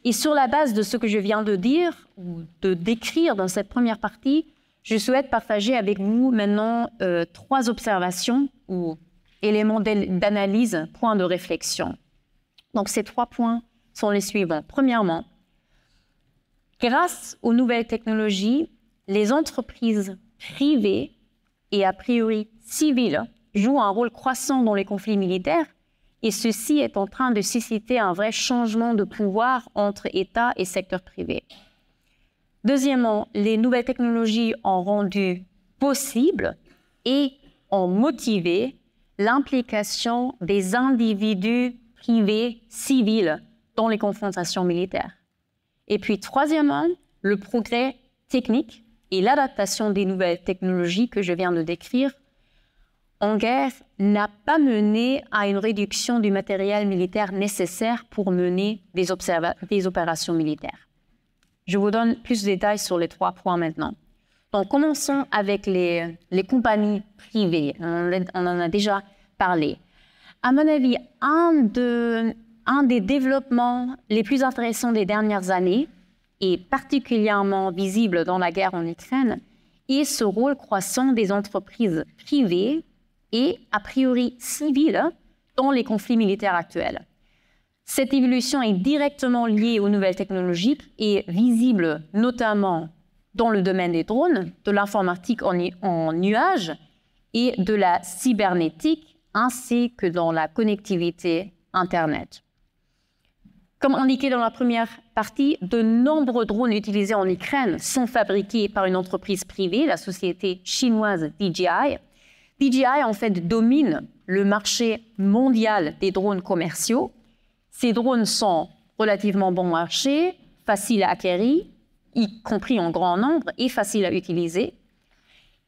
Et sur la base de ce que je viens de dire ou de décrire dans cette première partie, je souhaite partager avec vous maintenant 3 observations ou éléments d'analyse, points de réflexion. Donc, ces 3 points sont les suivants. Premièrement, grâce aux nouvelles technologies, les entreprises privées et a priori civiles jouent un rôle croissant dans les conflits militaires et ceci est en train de susciter un vrai changement de pouvoir entre États et secteur privé. Deuxièmement, les nouvelles technologies ont rendu possible et ont motivé l'implication des individus privés civils dans les confrontations militaires. Et puis, troisièmement, le progrès technique et l'adaptation des nouvelles technologies que je viens de décrire en guerre n'a pas mené à une réduction du matériel militaire nécessaire pour mener des opérations militaires. Je vous donne plus de détails sur les 3 points maintenant. Donc, commençons avec les compagnies privées. On en a déjà parlé. À mon avis, un des développements les plus intéressants des dernières années, et particulièrement visible dans la guerre en Ukraine, est ce rôle croissant des entreprises privées et a priori civiles dans les conflits militaires actuels. Cette évolution est directement liée aux nouvelles technologies et visible notamment dans le domaine des drones, de l'informatique en nuage et de la cybernétique, ainsi que dans la connectivité Internet. Comme indiqué dans la première partie, de nombreux drones utilisés en Ukraine sont fabriqués par une entreprise privée, la société chinoise DJI. DJI, en fait, domine le marché mondial des drones commerciaux. Ces drones sont relativement bon marché, faciles à acquérir, y compris en grand nombre, et faciles à utiliser.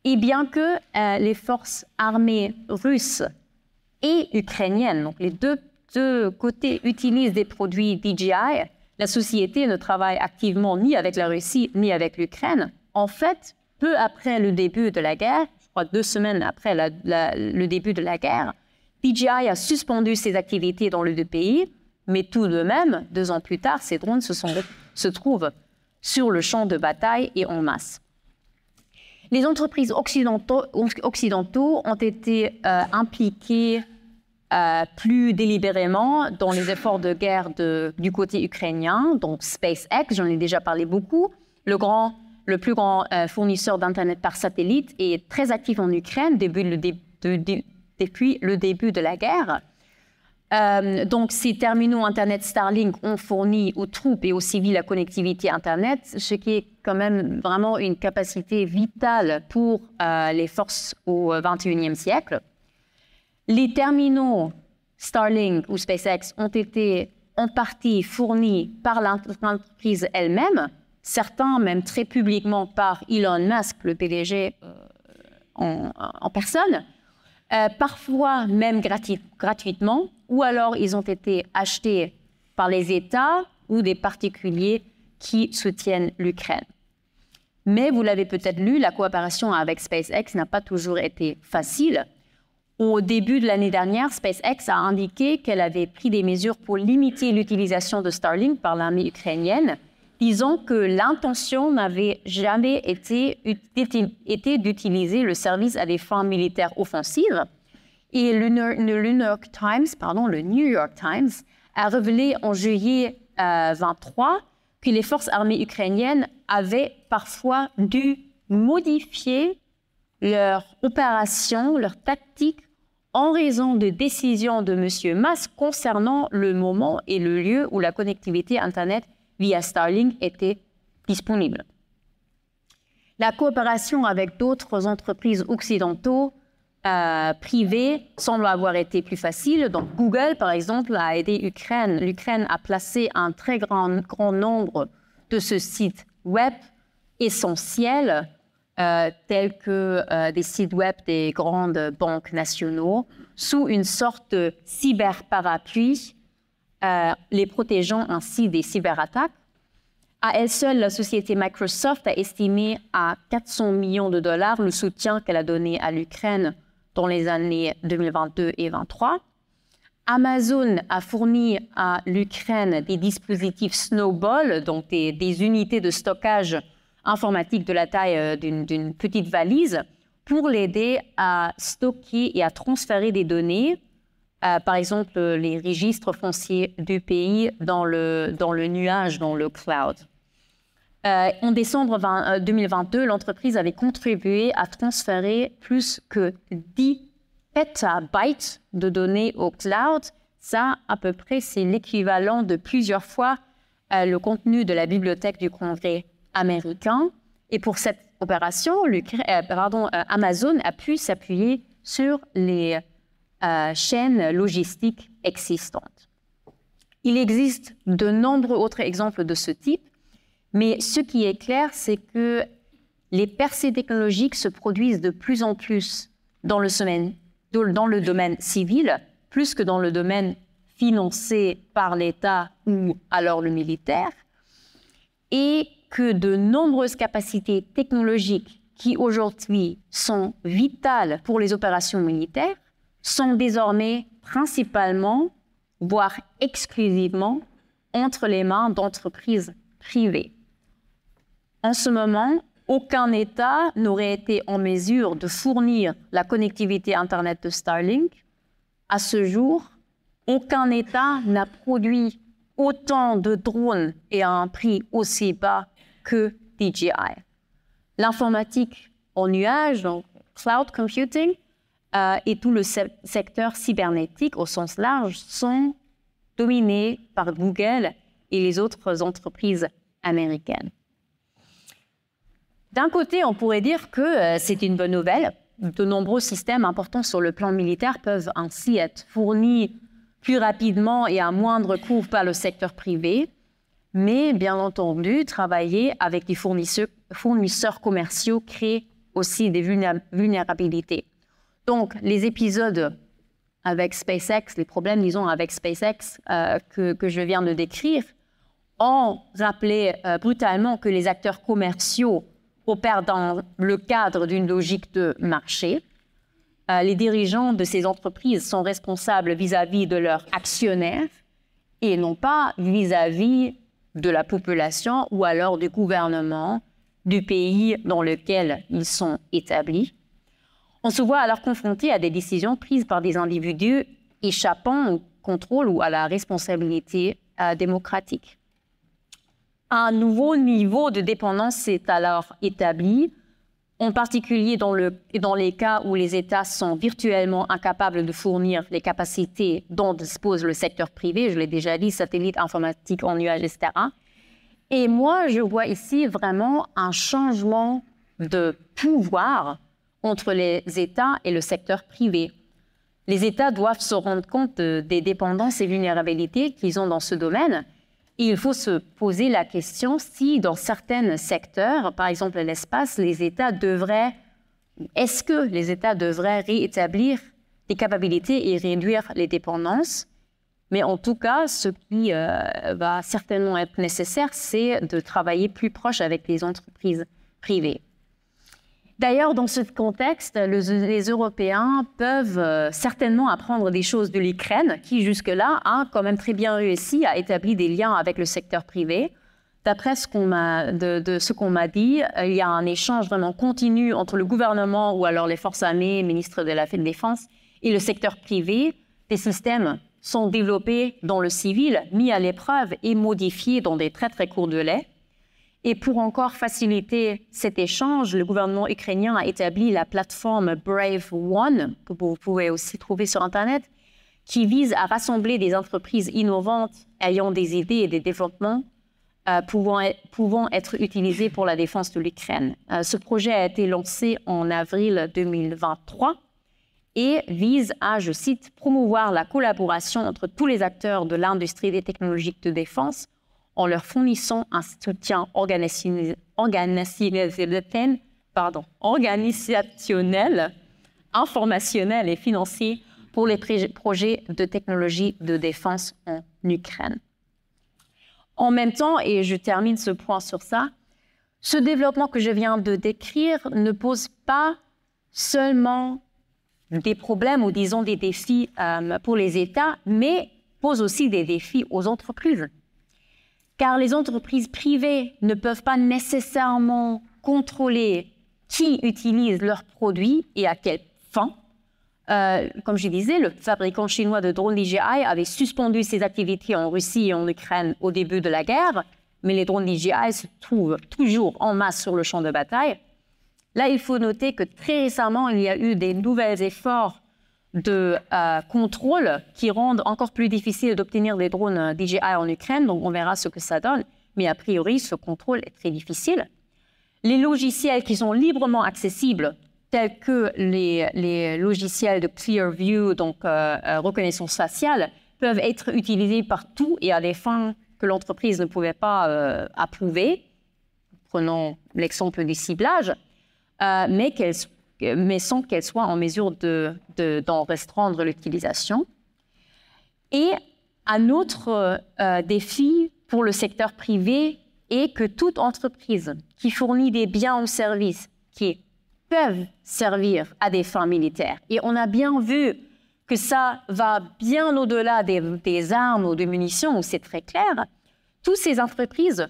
Et bien que les forces armées russes et ukrainiennes, donc les deux côtés, utilisent des produits DJI, la société ne travaille activement ni avec la Russie ni avec l'Ukraine. En fait, peu après le début de la guerre, je crois 2 semaines après le début de la guerre, DJI a suspendu ses activités dans les 2 pays, mais tout de même, 2 ans plus tard, ces drones se trouvent sur le champ de bataille et en masse. Les entreprises occidentaux ont été impliquées plus délibérément dans les efforts de guerre du côté ukrainien, donc SpaceX, j'en ai déjà parlé beaucoup, le plus grand fournisseur d'Internet par satellite est très actif en Ukraine depuis le début de la guerre. Donc, ces terminaux Internet Starlink ont fourni aux troupes et aux civils la connectivité Internet, ce qui est quand même vraiment une capacité vitale pour les forces au XXIe siècle. Les terminaux Starlink ou SpaceX ont été en partie fournis par l'entreprise elle-même, certains même très publiquement par Elon Musk, le PDG en personne, parfois même gratuitement, ou alors ils ont été achetés par les États ou des particuliers qui soutiennent l'Ukraine. Mais vous l'avez peut-être lu, la coopération avec SpaceX n'a pas toujours été facile. Au début de l'année dernière, SpaceX a indiqué qu'elle avait pris des mesures pour limiter l'utilisation de Starlink par l'armée ukrainienne, disant que l'intention n'avait jamais été d'utiliser le service à des fins militaires offensives. Et le New York Times a révélé en juillet 2023 que les forces armées ukrainiennes avaient parfois dû modifier leur opération, leur tactique, en raison de décisions de M. Musk concernant le moment et le lieu où la connectivité Internet via Starlink était disponible. La coopération avec d'autres entreprises occidentaux privées semble avoir été plus facile. Donc, Google, par exemple, a aidé l'Ukraine. L'Ukraine a placé un très grand nombre de ce site web essentiels, tels que des sites web des grandes banques nationaux, sous une sorte de cyberparapluie, les protégeant ainsi des cyberattaques. À elle seule, la société Microsoft a estimé à 400 millions de dollars le soutien qu'elle a donné à l'Ukraine dans les années 2022 et 2023. Amazon a fourni à l'Ukraine des dispositifs Snowball, donc des unités de stockage informatique de la taille d'une petite valise, pour l'aider à stocker et à transférer des données, par exemple les registres fonciers du pays dans le nuage, dans le cloud. En décembre 2022, l'entreprise avait contribué à transférer plus que 10 petabytes de données au cloud. Ça, à peu près, c'est l'équivalent de plusieurs fois le contenu de la bibliothèque du Congrès américain. Et pour cette opération, Amazon a pu s'appuyer sur les chaînes logistiques existantes. Il existe de nombreux autres exemples de ce type, mais ce qui est clair, c'est que les percées technologiques se produisent de plus en plus dans le domaine civil, plus que dans le domaine financé par l'État ou alors le militaire, et que de nombreuses capacités technologiques qui aujourd'hui sont vitales pour les opérations militaires sont désormais principalement, voire exclusivement, entre les mains d'entreprises privées. En ce moment, aucun État n'aurait été en mesure de fournir la connectivité Internet de Starlink. À ce jour, aucun État n'a produit autant de drones et à un prix aussi bas que DJI. L'informatique en nuage, donc cloud computing, et tout le secteur cybernétique au sens large sont dominés par Google et les autres entreprises américaines. D'un côté, on pourrait dire que c'est une bonne nouvelle. De nombreux systèmes importants sur le plan militaire peuvent ainsi être fournis plus rapidement et à moindre coût par le secteur privé. Mais bien entendu, travailler avec des fournisseurs commerciaux crée aussi des vulnérabilités. Donc, les épisodes avec SpaceX, les problèmes, disons, avec SpaceX que je viens de décrire, ont rappelé brutalement que les acteurs commerciaux opèrent dans le cadre d'une logique de marché. Les dirigeants de ces entreprises sont responsables vis-à-vis de leurs actionnaires et non pas vis-à-vis de la population ou alors du gouvernement du pays dans lequel ils sont établis. On se voit alors confronté à des décisions prises par des individus échappant au contrôle ou à la responsabilité démocratique. Un nouveau niveau de dépendance est alors établi, en particulier dans les cas où les États sont virtuellement incapables de fournir les capacités dont dispose le secteur privé, je l'ai déjà dit, satellites, informatique en nuage, etc. Et moi, je vois ici vraiment un changement de pouvoir entre les États et le secteur privé. Les États doivent se rendre compte des dépendances et vulnérabilités qu'ils ont dans ce domaine. Et il faut se poser la question si, dans certains secteurs, par exemple l'espace, est-ce que les États devraient réétablir des capacités et réduire les dépendances? Mais en tout cas, ce qui va certainement être nécessaire, c'est de travailler plus proche avec les entreprises privées. D'ailleurs, dans ce contexte, les Européens peuvent certainement apprendre des choses de l'Ukraine, qui jusque-là a quand même très bien réussi à établir des liens avec le secteur privé. D'après ce qu'on m'a dit, il y a un échange vraiment continu entre le gouvernement ou alors les forces armées, ministres de la Défense, et le secteur privé. Des systèmes sont développés dans le civil, mis à l'épreuve et modifiés dans des très très courts délais. Et pour encore faciliter cet échange, le gouvernement ukrainien a établi la plateforme Brave One, que vous pouvez aussi trouver sur Internet, qui vise à rassembler des entreprises innovantes ayant des idées et des développements pouvant être utilisés pour la défense de l'Ukraine. Ce projet a été lancé en avril 2023 et vise à, je cite, promouvoir la collaboration entre tous les acteurs de l'industrie des technologies de défense en leur fournissant un soutien organisationnel, informationnel et financier pour les projets de technologie de défense en Ukraine. En même temps, et je termine ce point sur ça, ce développement que je viens de décrire ne pose pas seulement des problèmes ou disons des défis pour les États, mais pose aussi des défis aux entreprises. Car les entreprises privées ne peuvent pas nécessairement contrôler qui utilise leurs produits et à quelle fin. Comme je disais, le fabricant chinois de drones DJI avait suspendu ses activités en Russie et en Ukraine au début de la guerre, mais les drones DJI se trouvent toujours en masse sur le champ de bataille. Là, il faut noter que très récemment, il y a eu des nouveaux efforts de contrôle qui rendent encore plus difficile d'obtenir des drones DJI en Ukraine, donc on verra ce que ça donne, mais a priori, ce contrôle est très difficile. Les logiciels qui sont librement accessibles, tels que les logiciels de Clearview, donc reconnaissance faciale, peuvent être utilisés partout et à des fins que l'entreprise ne pouvait pas approuver. Prenons l'exemple du ciblage, mais sans qu'elle soit en mesure d'en restreindre l'utilisation. Et un autre défi pour le secteur privé est que toute entreprise qui fournit des biens ou services qui peuvent servir à des fins militaires, et on a bien vu que ça va bien au-delà des armes ou des munitions, où c'est très clair, toutes ces entreprises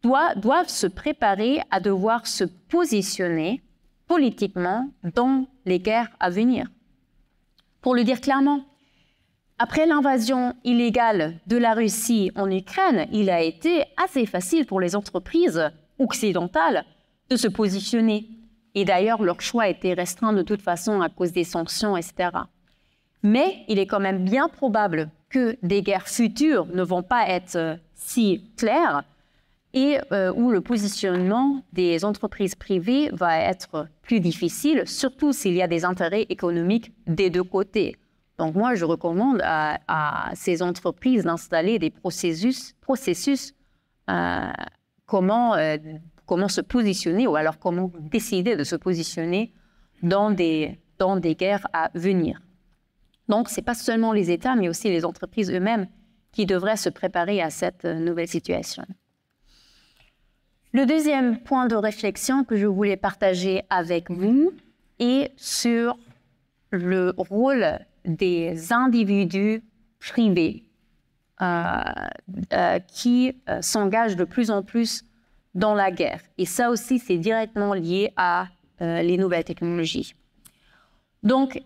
doivent se préparer à devoir se positionner politiquement dans les guerres à venir. Pour le dire clairement, après l'invasion illégale de la Russie en Ukraine, il a été assez facile pour les entreprises occidentales de se positionner. Et d'ailleurs, leur choix était restreint de toute façon à cause des sanctions, etc. Mais il est quand même bien probable que des guerres futures ne vont pas être si claires et où le positionnement des entreprises privées va être plus difficile, surtout s'il y a des intérêts économiques des deux côtés. Donc moi, je recommande à ces entreprises d'installer des processus comment se positionner ou alors comment décider de se positionner dans des guerres à venir. Donc, ce n'est pas seulement les États, mais aussi les entreprises eux-mêmes qui devraient se préparer à cette nouvelle situation. Le deuxième point de réflexion que je voulais partager avec vous est sur le rôle des individus privés qui s'engagent de plus en plus dans la guerre. Et ça aussi, c'est directement lié à les nouvelles technologies. Donc,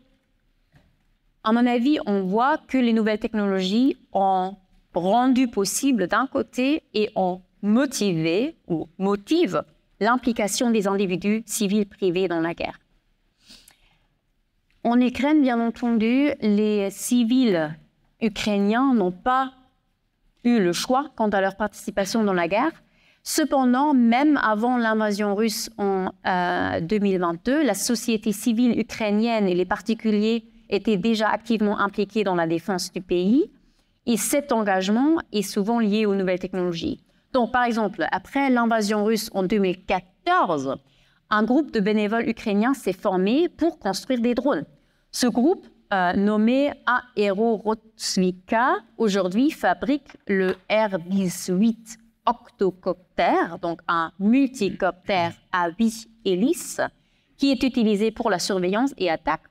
à mon avis, on voit que les nouvelles technologies ont rendu possible d'un côté et ont motivé ou motivent l'implication des individus civils privés dans la guerre. En Ukraine, bien entendu, les civils ukrainiens n'ont pas eu le choix quant à leur participation dans la guerre. Cependant, même avant l'invasion russe en 2022, la société civile ukrainienne et les particuliers étaient déjà activement impliqués dans la défense du pays. Et cet engagement est souvent lié aux nouvelles technologies. Donc, par exemple, après l'invasion russe en 2014, un groupe de bénévoles ukrainiens s'est formé pour construire des drones. Ce groupe, nommé Aerorotsvika, aujourd'hui fabrique le R-18 octocoptère, donc un multicoptère à 8 hélices, qui est utilisé pour la surveillance et attaque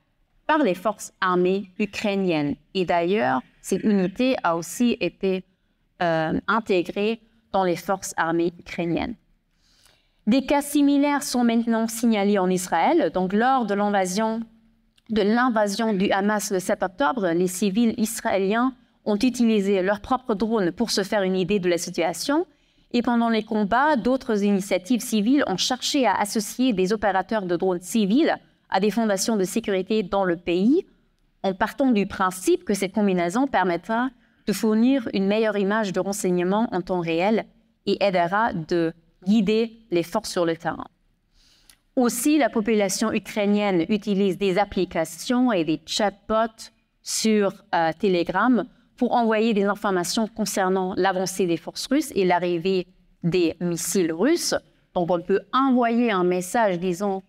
par les forces armées ukrainiennes. Et d'ailleurs, cette unité a aussi été intégrée dans les forces armées ukrainiennes. Des cas similaires sont maintenant signalés en Israël. Donc, lors de l'invasion du Hamas le 7 octobre, les civils israéliens ont utilisé leurs propres drones pour se faire une idée de la situation. Et pendant les combats, d'autres initiatives civiles ont cherché à associer des opérateurs de drones civils à des fondations de sécurité dans le pays, en partant du principe que cette combinaison permettra de fournir une meilleure image de renseignement en temps réel et aidera de guider les forces sur le terrain. Aussi, la population ukrainienne utilise des applications et des chatbots sur Telegram pour envoyer des informations concernant l'avancée des forces russes et l'arrivée des missiles russes. Donc, on peut envoyer un message disant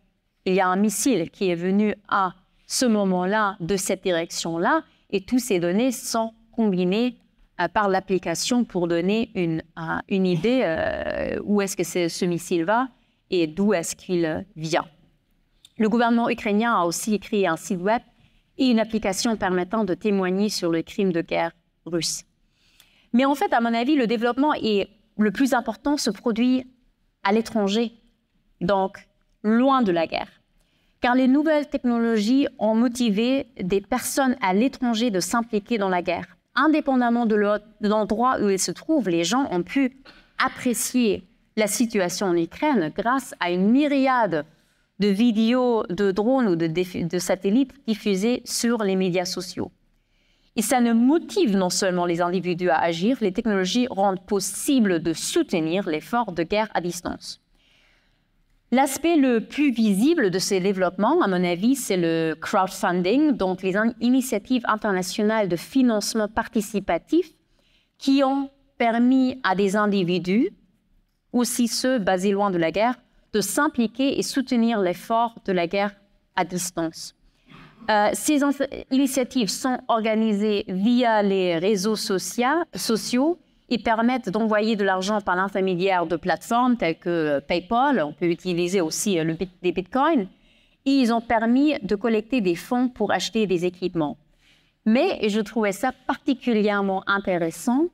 il y a un missile qui est venu à ce moment-là, de cette direction-là, et toutes ces données sont combinées par l'application pour donner une idée où est-ce que ce missile va et d'où est-ce qu'il vient. Le gouvernement ukrainien a aussi créé un site web et une application permettant de témoigner sur le crime de guerre russe. Mais en fait, à mon avis, le développement le plus important se produit à l'étranger, donc loin de la guerre. Car les nouvelles technologies ont motivé des personnes à l'étranger de s'impliquer dans la guerre. Indépendamment de l'endroit où ils se trouvent, les gens ont pu apprécier la situation en Ukraine grâce à une myriade de vidéos de drones ou de satellites diffusées sur les médias sociaux. Et ça ne motive non seulement les individus à agir, les technologies rendent possible de soutenir l'effort de guerre à distance. L'aspect le plus visible de ces développements, à mon avis, c'est le crowdfunding, donc les initiatives internationales de financement participatif qui ont permis à des individus, aussi ceux basés loin de la guerre, de s'impliquer et soutenir l'effort de la guerre à distance. Ces initiatives sont organisées via les réseaux sociaux et permettent d'envoyer de l'argent par l'intermédiaire de plateformes telles que PayPal. On peut utiliser aussi des bitcoins. Et ils ont permis de collecter des fonds pour acheter des équipements. Mais je trouvais ça particulièrement intéressant.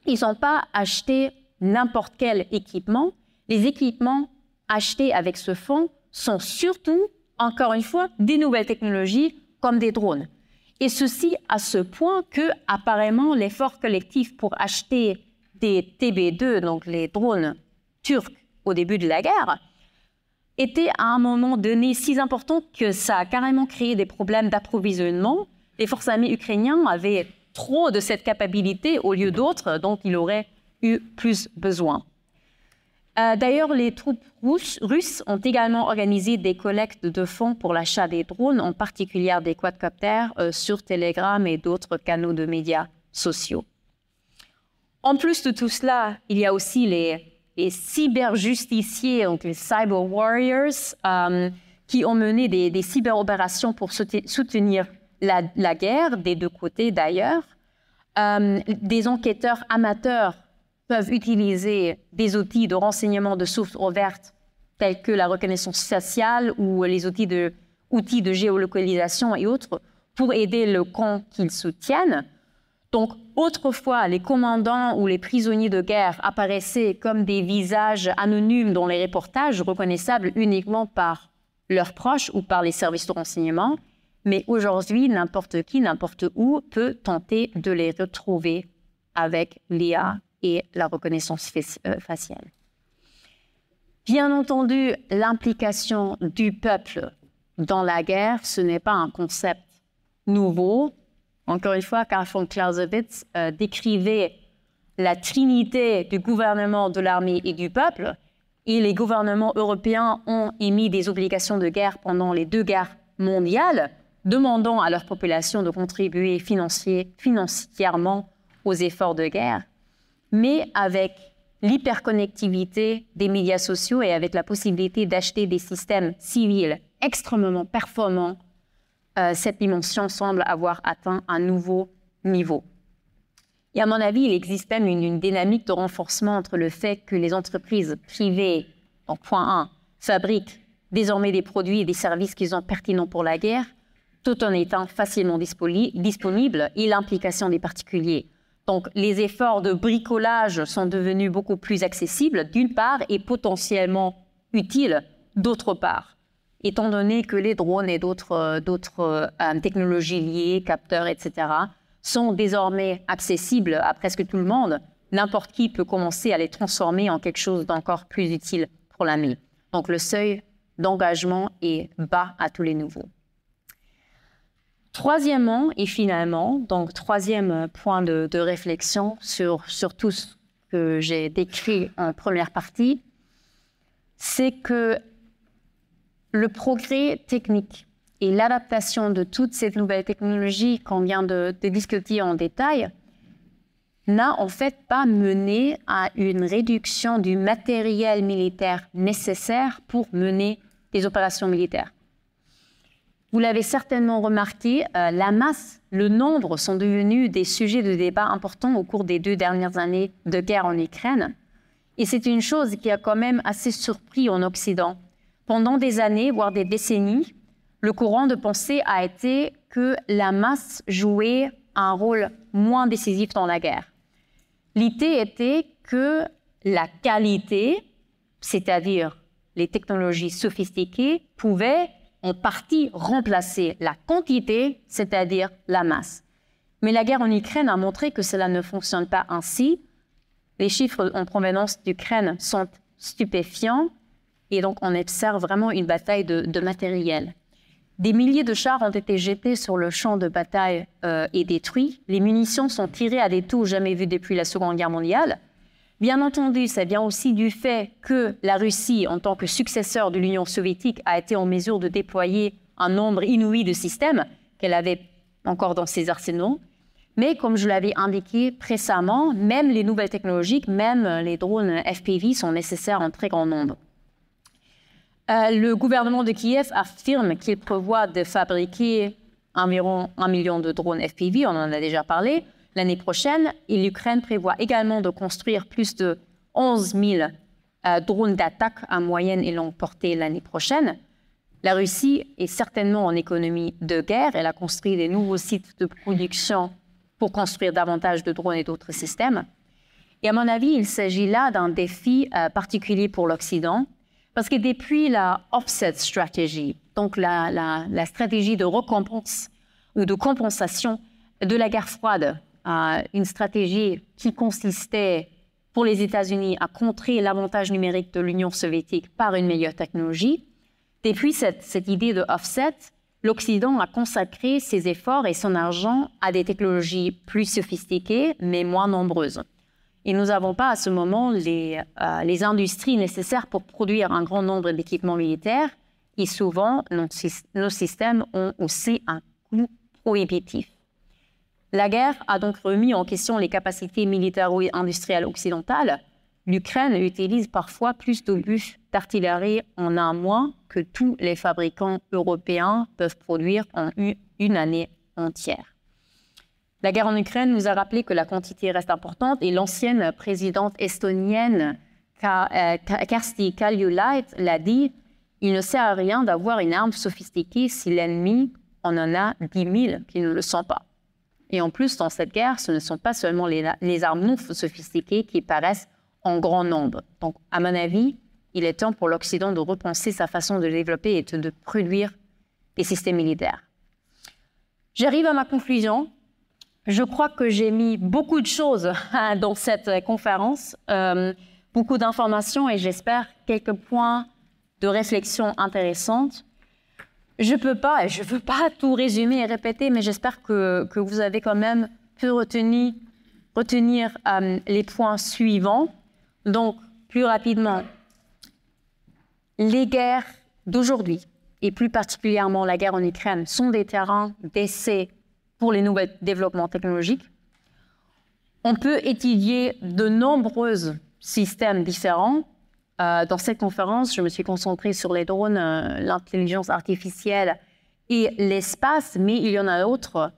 Ils n'ont pas acheté n'importe quel équipement. Les équipements achetés avec ce fonds sont surtout, encore une fois, des nouvelles technologies comme des drones. Et ceci à ce point que, apparemment, l'effort collectif pour acheter des TB2, donc les drones turcs au début de la guerre, était à un moment donné si important que ça a carrément créé des problèmes d'approvisionnement. Les forces armées ukrainiennes avaient trop de cette capacité au lieu d'autres dont ils auraient eu plus besoin. D'ailleurs, les troupes russes ont également organisé des collectes de fonds pour l'achat des drones, en particulier des quadcoptères, sur Telegram et d'autres canaux de médias sociaux. En plus de tout cela, il y a aussi les cyberjusticiers, donc les cyber warriors, qui ont mené des cyberopérations pour soutenir la guerre, des deux côtés d'ailleurs. Des enquêteurs amateurs peuvent utiliser des outils de renseignement de sources ouvertes tels que la reconnaissance faciale ou les outils de géolocalisation et autres pour aider le camp qu'ils soutiennent. Donc, autrefois, les commandants ou les prisonniers de guerre apparaissaient comme des visages anonymes dans les reportages, reconnaissables uniquement par leurs proches ou par les services de renseignement. Mais aujourd'hui, n'importe qui, n'importe où peut tenter de les retrouver avec l'IA et la reconnaissance faciale. Bien entendu, l'implication du peuple dans la guerre, ce n'est pas un concept nouveau. Encore une fois, Karl von Clausewitz décrivait la trinité du gouvernement, de l'armée et du peuple, et les gouvernements européens ont émis des obligations de guerre pendant les 2 guerres mondiales, demandant à leur population de contribuer financièrement aux efforts de guerre. Mais avec l'hyperconnectivité des médias sociaux et avec la possibilité d'acheter des systèmes civils extrêmement performants, cette dimension semble avoir atteint un nouveau niveau. Et à mon avis, il existe même une dynamique de renforcement entre le fait que les entreprises privées, donc point 1, fabriquent désormais des produits et des services qui sont pertinents pour la guerre, tout en étant facilement disponibles, et l'implication des particuliers. Donc, les efforts de bricolage sont devenus beaucoup plus accessibles, d'une part, et potentiellement utiles, d'autre part. Étant donné que les drones et d'autres technologies liées, capteurs, etc., sont désormais accessibles à presque tout le monde, n'importe qui peut commencer à les transformer en quelque chose d'encore plus utile pour l'armée. Donc, le seuil d'engagement est bas à tous les niveaux. Troisièmement et finalement, donc troisième point de réflexion sur tout ce que j'ai décrit en première partie, c'est que le progrès technique et l'adaptation de toutes ces nouvelles technologies qu'on vient de discuter en détail n'a en fait pas mené à une réduction du matériel militaire nécessaire pour mener des opérations militaires. Vous l'avez certainement remarqué, la masse, le nombre sont devenus des sujets de débat importants au cours des 2 dernières années de guerre en Ukraine. Et c'est une chose qui a quand même assez surpris en Occident. Pendant des années, voire des décennies, le courant de pensée a été que la masse jouait un rôle moins décisif dans la guerre. L'idée était que la qualité, c'est-à-dire les technologies sophistiquées, pouvaient en partie remplacer la quantité, c'est-à-dire la masse. Mais la guerre en Ukraine a montré que cela ne fonctionne pas ainsi. Les chiffres en provenance d'Ukraine sont stupéfiants et donc on observe vraiment une bataille de matériel. Des milliers de chars ont été jetés sur le champ de bataille et détruits. Les munitions sont tirées à des taux jamais vus depuis la Seconde Guerre mondiale. Bien entendu, ça vient aussi du fait que la Russie, en tant que successeur de l'Union soviétique, a été en mesure de déployer un nombre inouï de systèmes qu'elle avait encore dans ses arsenaux. Mais comme je l'avais indiqué précédemment, même les nouvelles technologies, même les drones FPV sont nécessaires en très grand nombre. Le gouvernement de Kiev affirme qu'il prévoit de fabriquer environ 1 million de drones FPV, on en a déjà parlé, l'année prochaine. Et l'Ukraine prévoit également de construire plus de 11 000 drones d'attaque à moyenne et longue portée l'année prochaine. La Russie est certainement en économie de guerre. Elle a construit des nouveaux sites de production pour construire davantage de drones et d'autres systèmes. Et à mon avis, il s'agit là d'un défi particulier pour l'Occident, parce que depuis la offset strategy, donc la stratégie de récompense ou de compensation de la guerre froide, une stratégie qui consistait pour les États-Unis à contrer l'avantage numérique de l'Union soviétique par une meilleure technologie. Depuis cette idée de offset, l'Occident a consacré ses efforts et son argent à des technologies plus sophistiquées, mais moins nombreuses. Et nous n'avons pas à ce moment les industries nécessaires pour produire un grand nombre d'équipements militaires. Et souvent, nos systèmes ont aussi un coût prohibitif. La guerre a donc remis en question les capacités militaires ou industrielles occidentales. L'Ukraine utilise parfois plus d'obus d'artillerie en un mois que tous les fabricants européens peuvent produire en une année entière. La guerre en Ukraine nous a rappelé que la quantité reste importante et l'ancienne présidente estonienne Kersti Kaljulaid l'a dit, il ne sert à rien d'avoir une arme sophistiquée si l'ennemi en a 10 000 qui ne le sont pas. Et en plus, dans cette guerre, ce ne sont pas seulement les armes non sophistiquées qui paraissent en grand nombre. Donc, à mon avis, il est temps pour l'Occident de repenser sa façon de développer et de produire des systèmes militaires. J'arrive à ma conclusion. Je crois que j'ai mis beaucoup de choses dans cette conférence, beaucoup d'informations et j'espère quelques points de réflexion intéressantes. Je peux pas, et je ne veux pas tout résumer et répéter, mais j'espère que vous avez quand même pu retenir les points suivants. Donc, plus rapidement, les guerres d'aujourd'hui, et plus particulièrement la guerre en Ukraine, sont des terrains d'essai pour les nouveaux développements technologiques. On peut étudier de nombreux systèmes différents. Dans cette conférence, je me suis concentrée sur les drones, l'intelligence artificielle et l'espace, mais il y en a d'autres.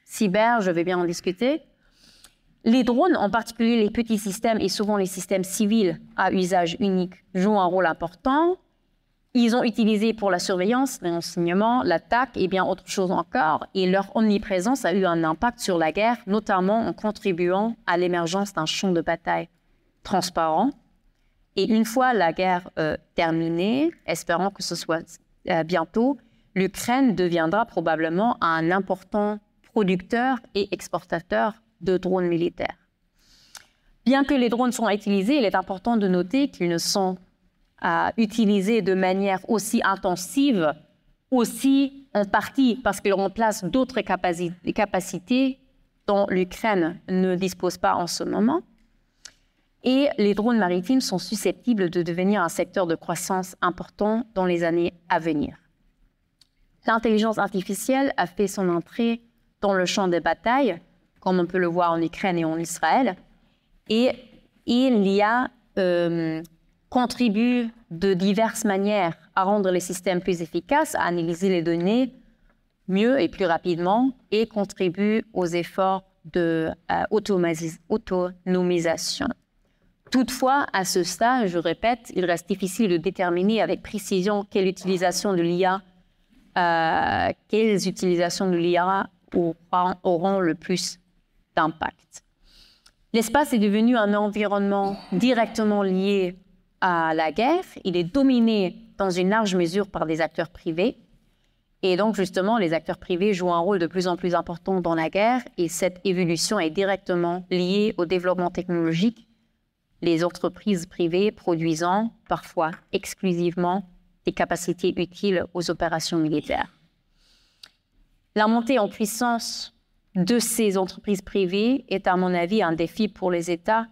Cyber, je vais bien en discuter. Les drones, en particulier les petits systèmes et souvent les systèmes civils à usage unique, jouent un rôle important. Ils ont utilisé pour la surveillance, le renseignement, l'attaque et bien autre chose encore. Et leur omniprésence a eu un impact sur la guerre, notamment en contribuant à l'émergence d'un champ de bataille transparent. Et une fois la guerre terminée, espérant que ce soit bientôt, l'Ukraine deviendra probablement un important producteur et exportateur de drones militaires. Bien que les drones soient utilisés, il est important de noter qu'ils ne sont utilisés de manière aussi intensive, aussi en partie parce qu'ils remplacent d'autres capacités dont l'Ukraine ne dispose pas en ce moment. Et les drones maritimes sont susceptibles de devenir un secteur de croissance important dans les années à venir. L'intelligence artificielle a fait son entrée dans le champ des batailles, comme on peut le voir en Ukraine et en Israël, et il y a contribue de diverses manières à rendre les systèmes plus efficaces, à analyser les données, mieux et plus rapidement et contribue aux efforts d'autonomisation. Toutefois, à ce stade, je répète, il reste difficile de déterminer avec précision quelles utilisations de l'IA auront le plus d'impact. L'espace est devenu un environnement directement lié à la guerre. Il est dominé dans une large mesure par des acteurs privés. Et donc, justement, les acteurs privés jouent un rôle de plus en plus important dans la guerre et cette évolution est directement liée au développement technologique, les entreprises privées produisant parfois exclusivement des capacités utiles aux opérations militaires. La montée en puissance de ces entreprises privées est, à mon avis, un défi pour les États,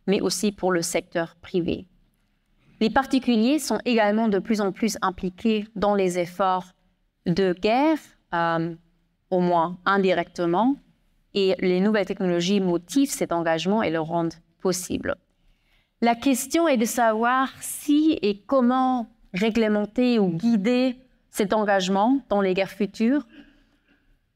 mais aussi pour le secteur privé. Les particuliers sont également de plus en plus impliqués dans les efforts de guerre, au moins indirectement, et les nouvelles technologies motivent cet engagement et le rendent possible. La question est de savoir si et comment réglementer ou guider cet engagement dans les guerres futures.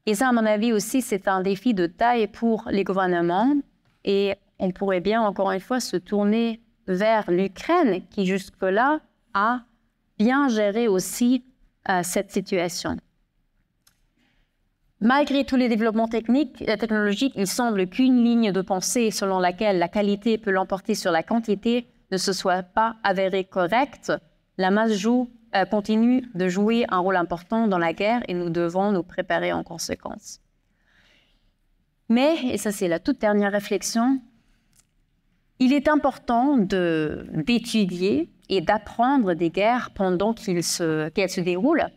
Et ça, à mon avis aussi, c'est un défi de taille pour les gouvernements. Et on pourrait bien, encore une fois, se tourner vers l'Ukraine, qui jusque-là a bien géré aussi cette situation. Malgré tous les développements technologiques, il semble qu'une ligne de pensée selon laquelle la qualité peut l'emporter sur la quantité ne se soit pas avérée correcte. La masse continue de jouer un rôle important dans la guerre et nous devons nous préparer en conséquence. Mais, et ça c'est la toute dernière réflexion, il est important d'étudier et d'apprendre des guerres pendant qu'elles se déroulent,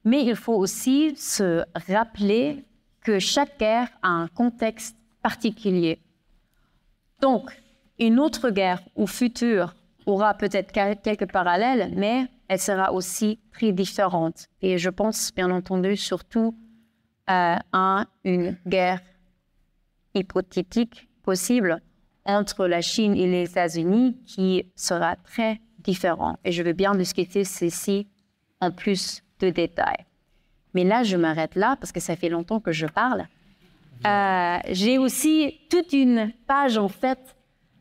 mais il faut aussi se rappeler que chaque guerre a un contexte particulier. Donc, une autre guerre ou future aura peut-être quelques parallèles, mais elle sera aussi très différente. Et je pense, bien entendu, surtout à une guerre hypothétique possible entre la Chine et les États-Unis qui sera très différente. Et je veux bien discuter ceci en plus de détails. Mais là, je m'arrête là parce que ça fait longtemps que je parle. J'ai aussi toute une page, en fait,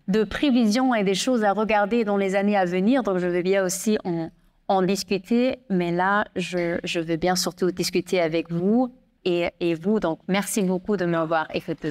de prévisions et des choses à regarder dans les années à venir. Donc, je veux bien aussi en discuter. Mais là, je veux bien surtout discuter avec vous et vous. Donc, merci beaucoup de m'avoir écouté.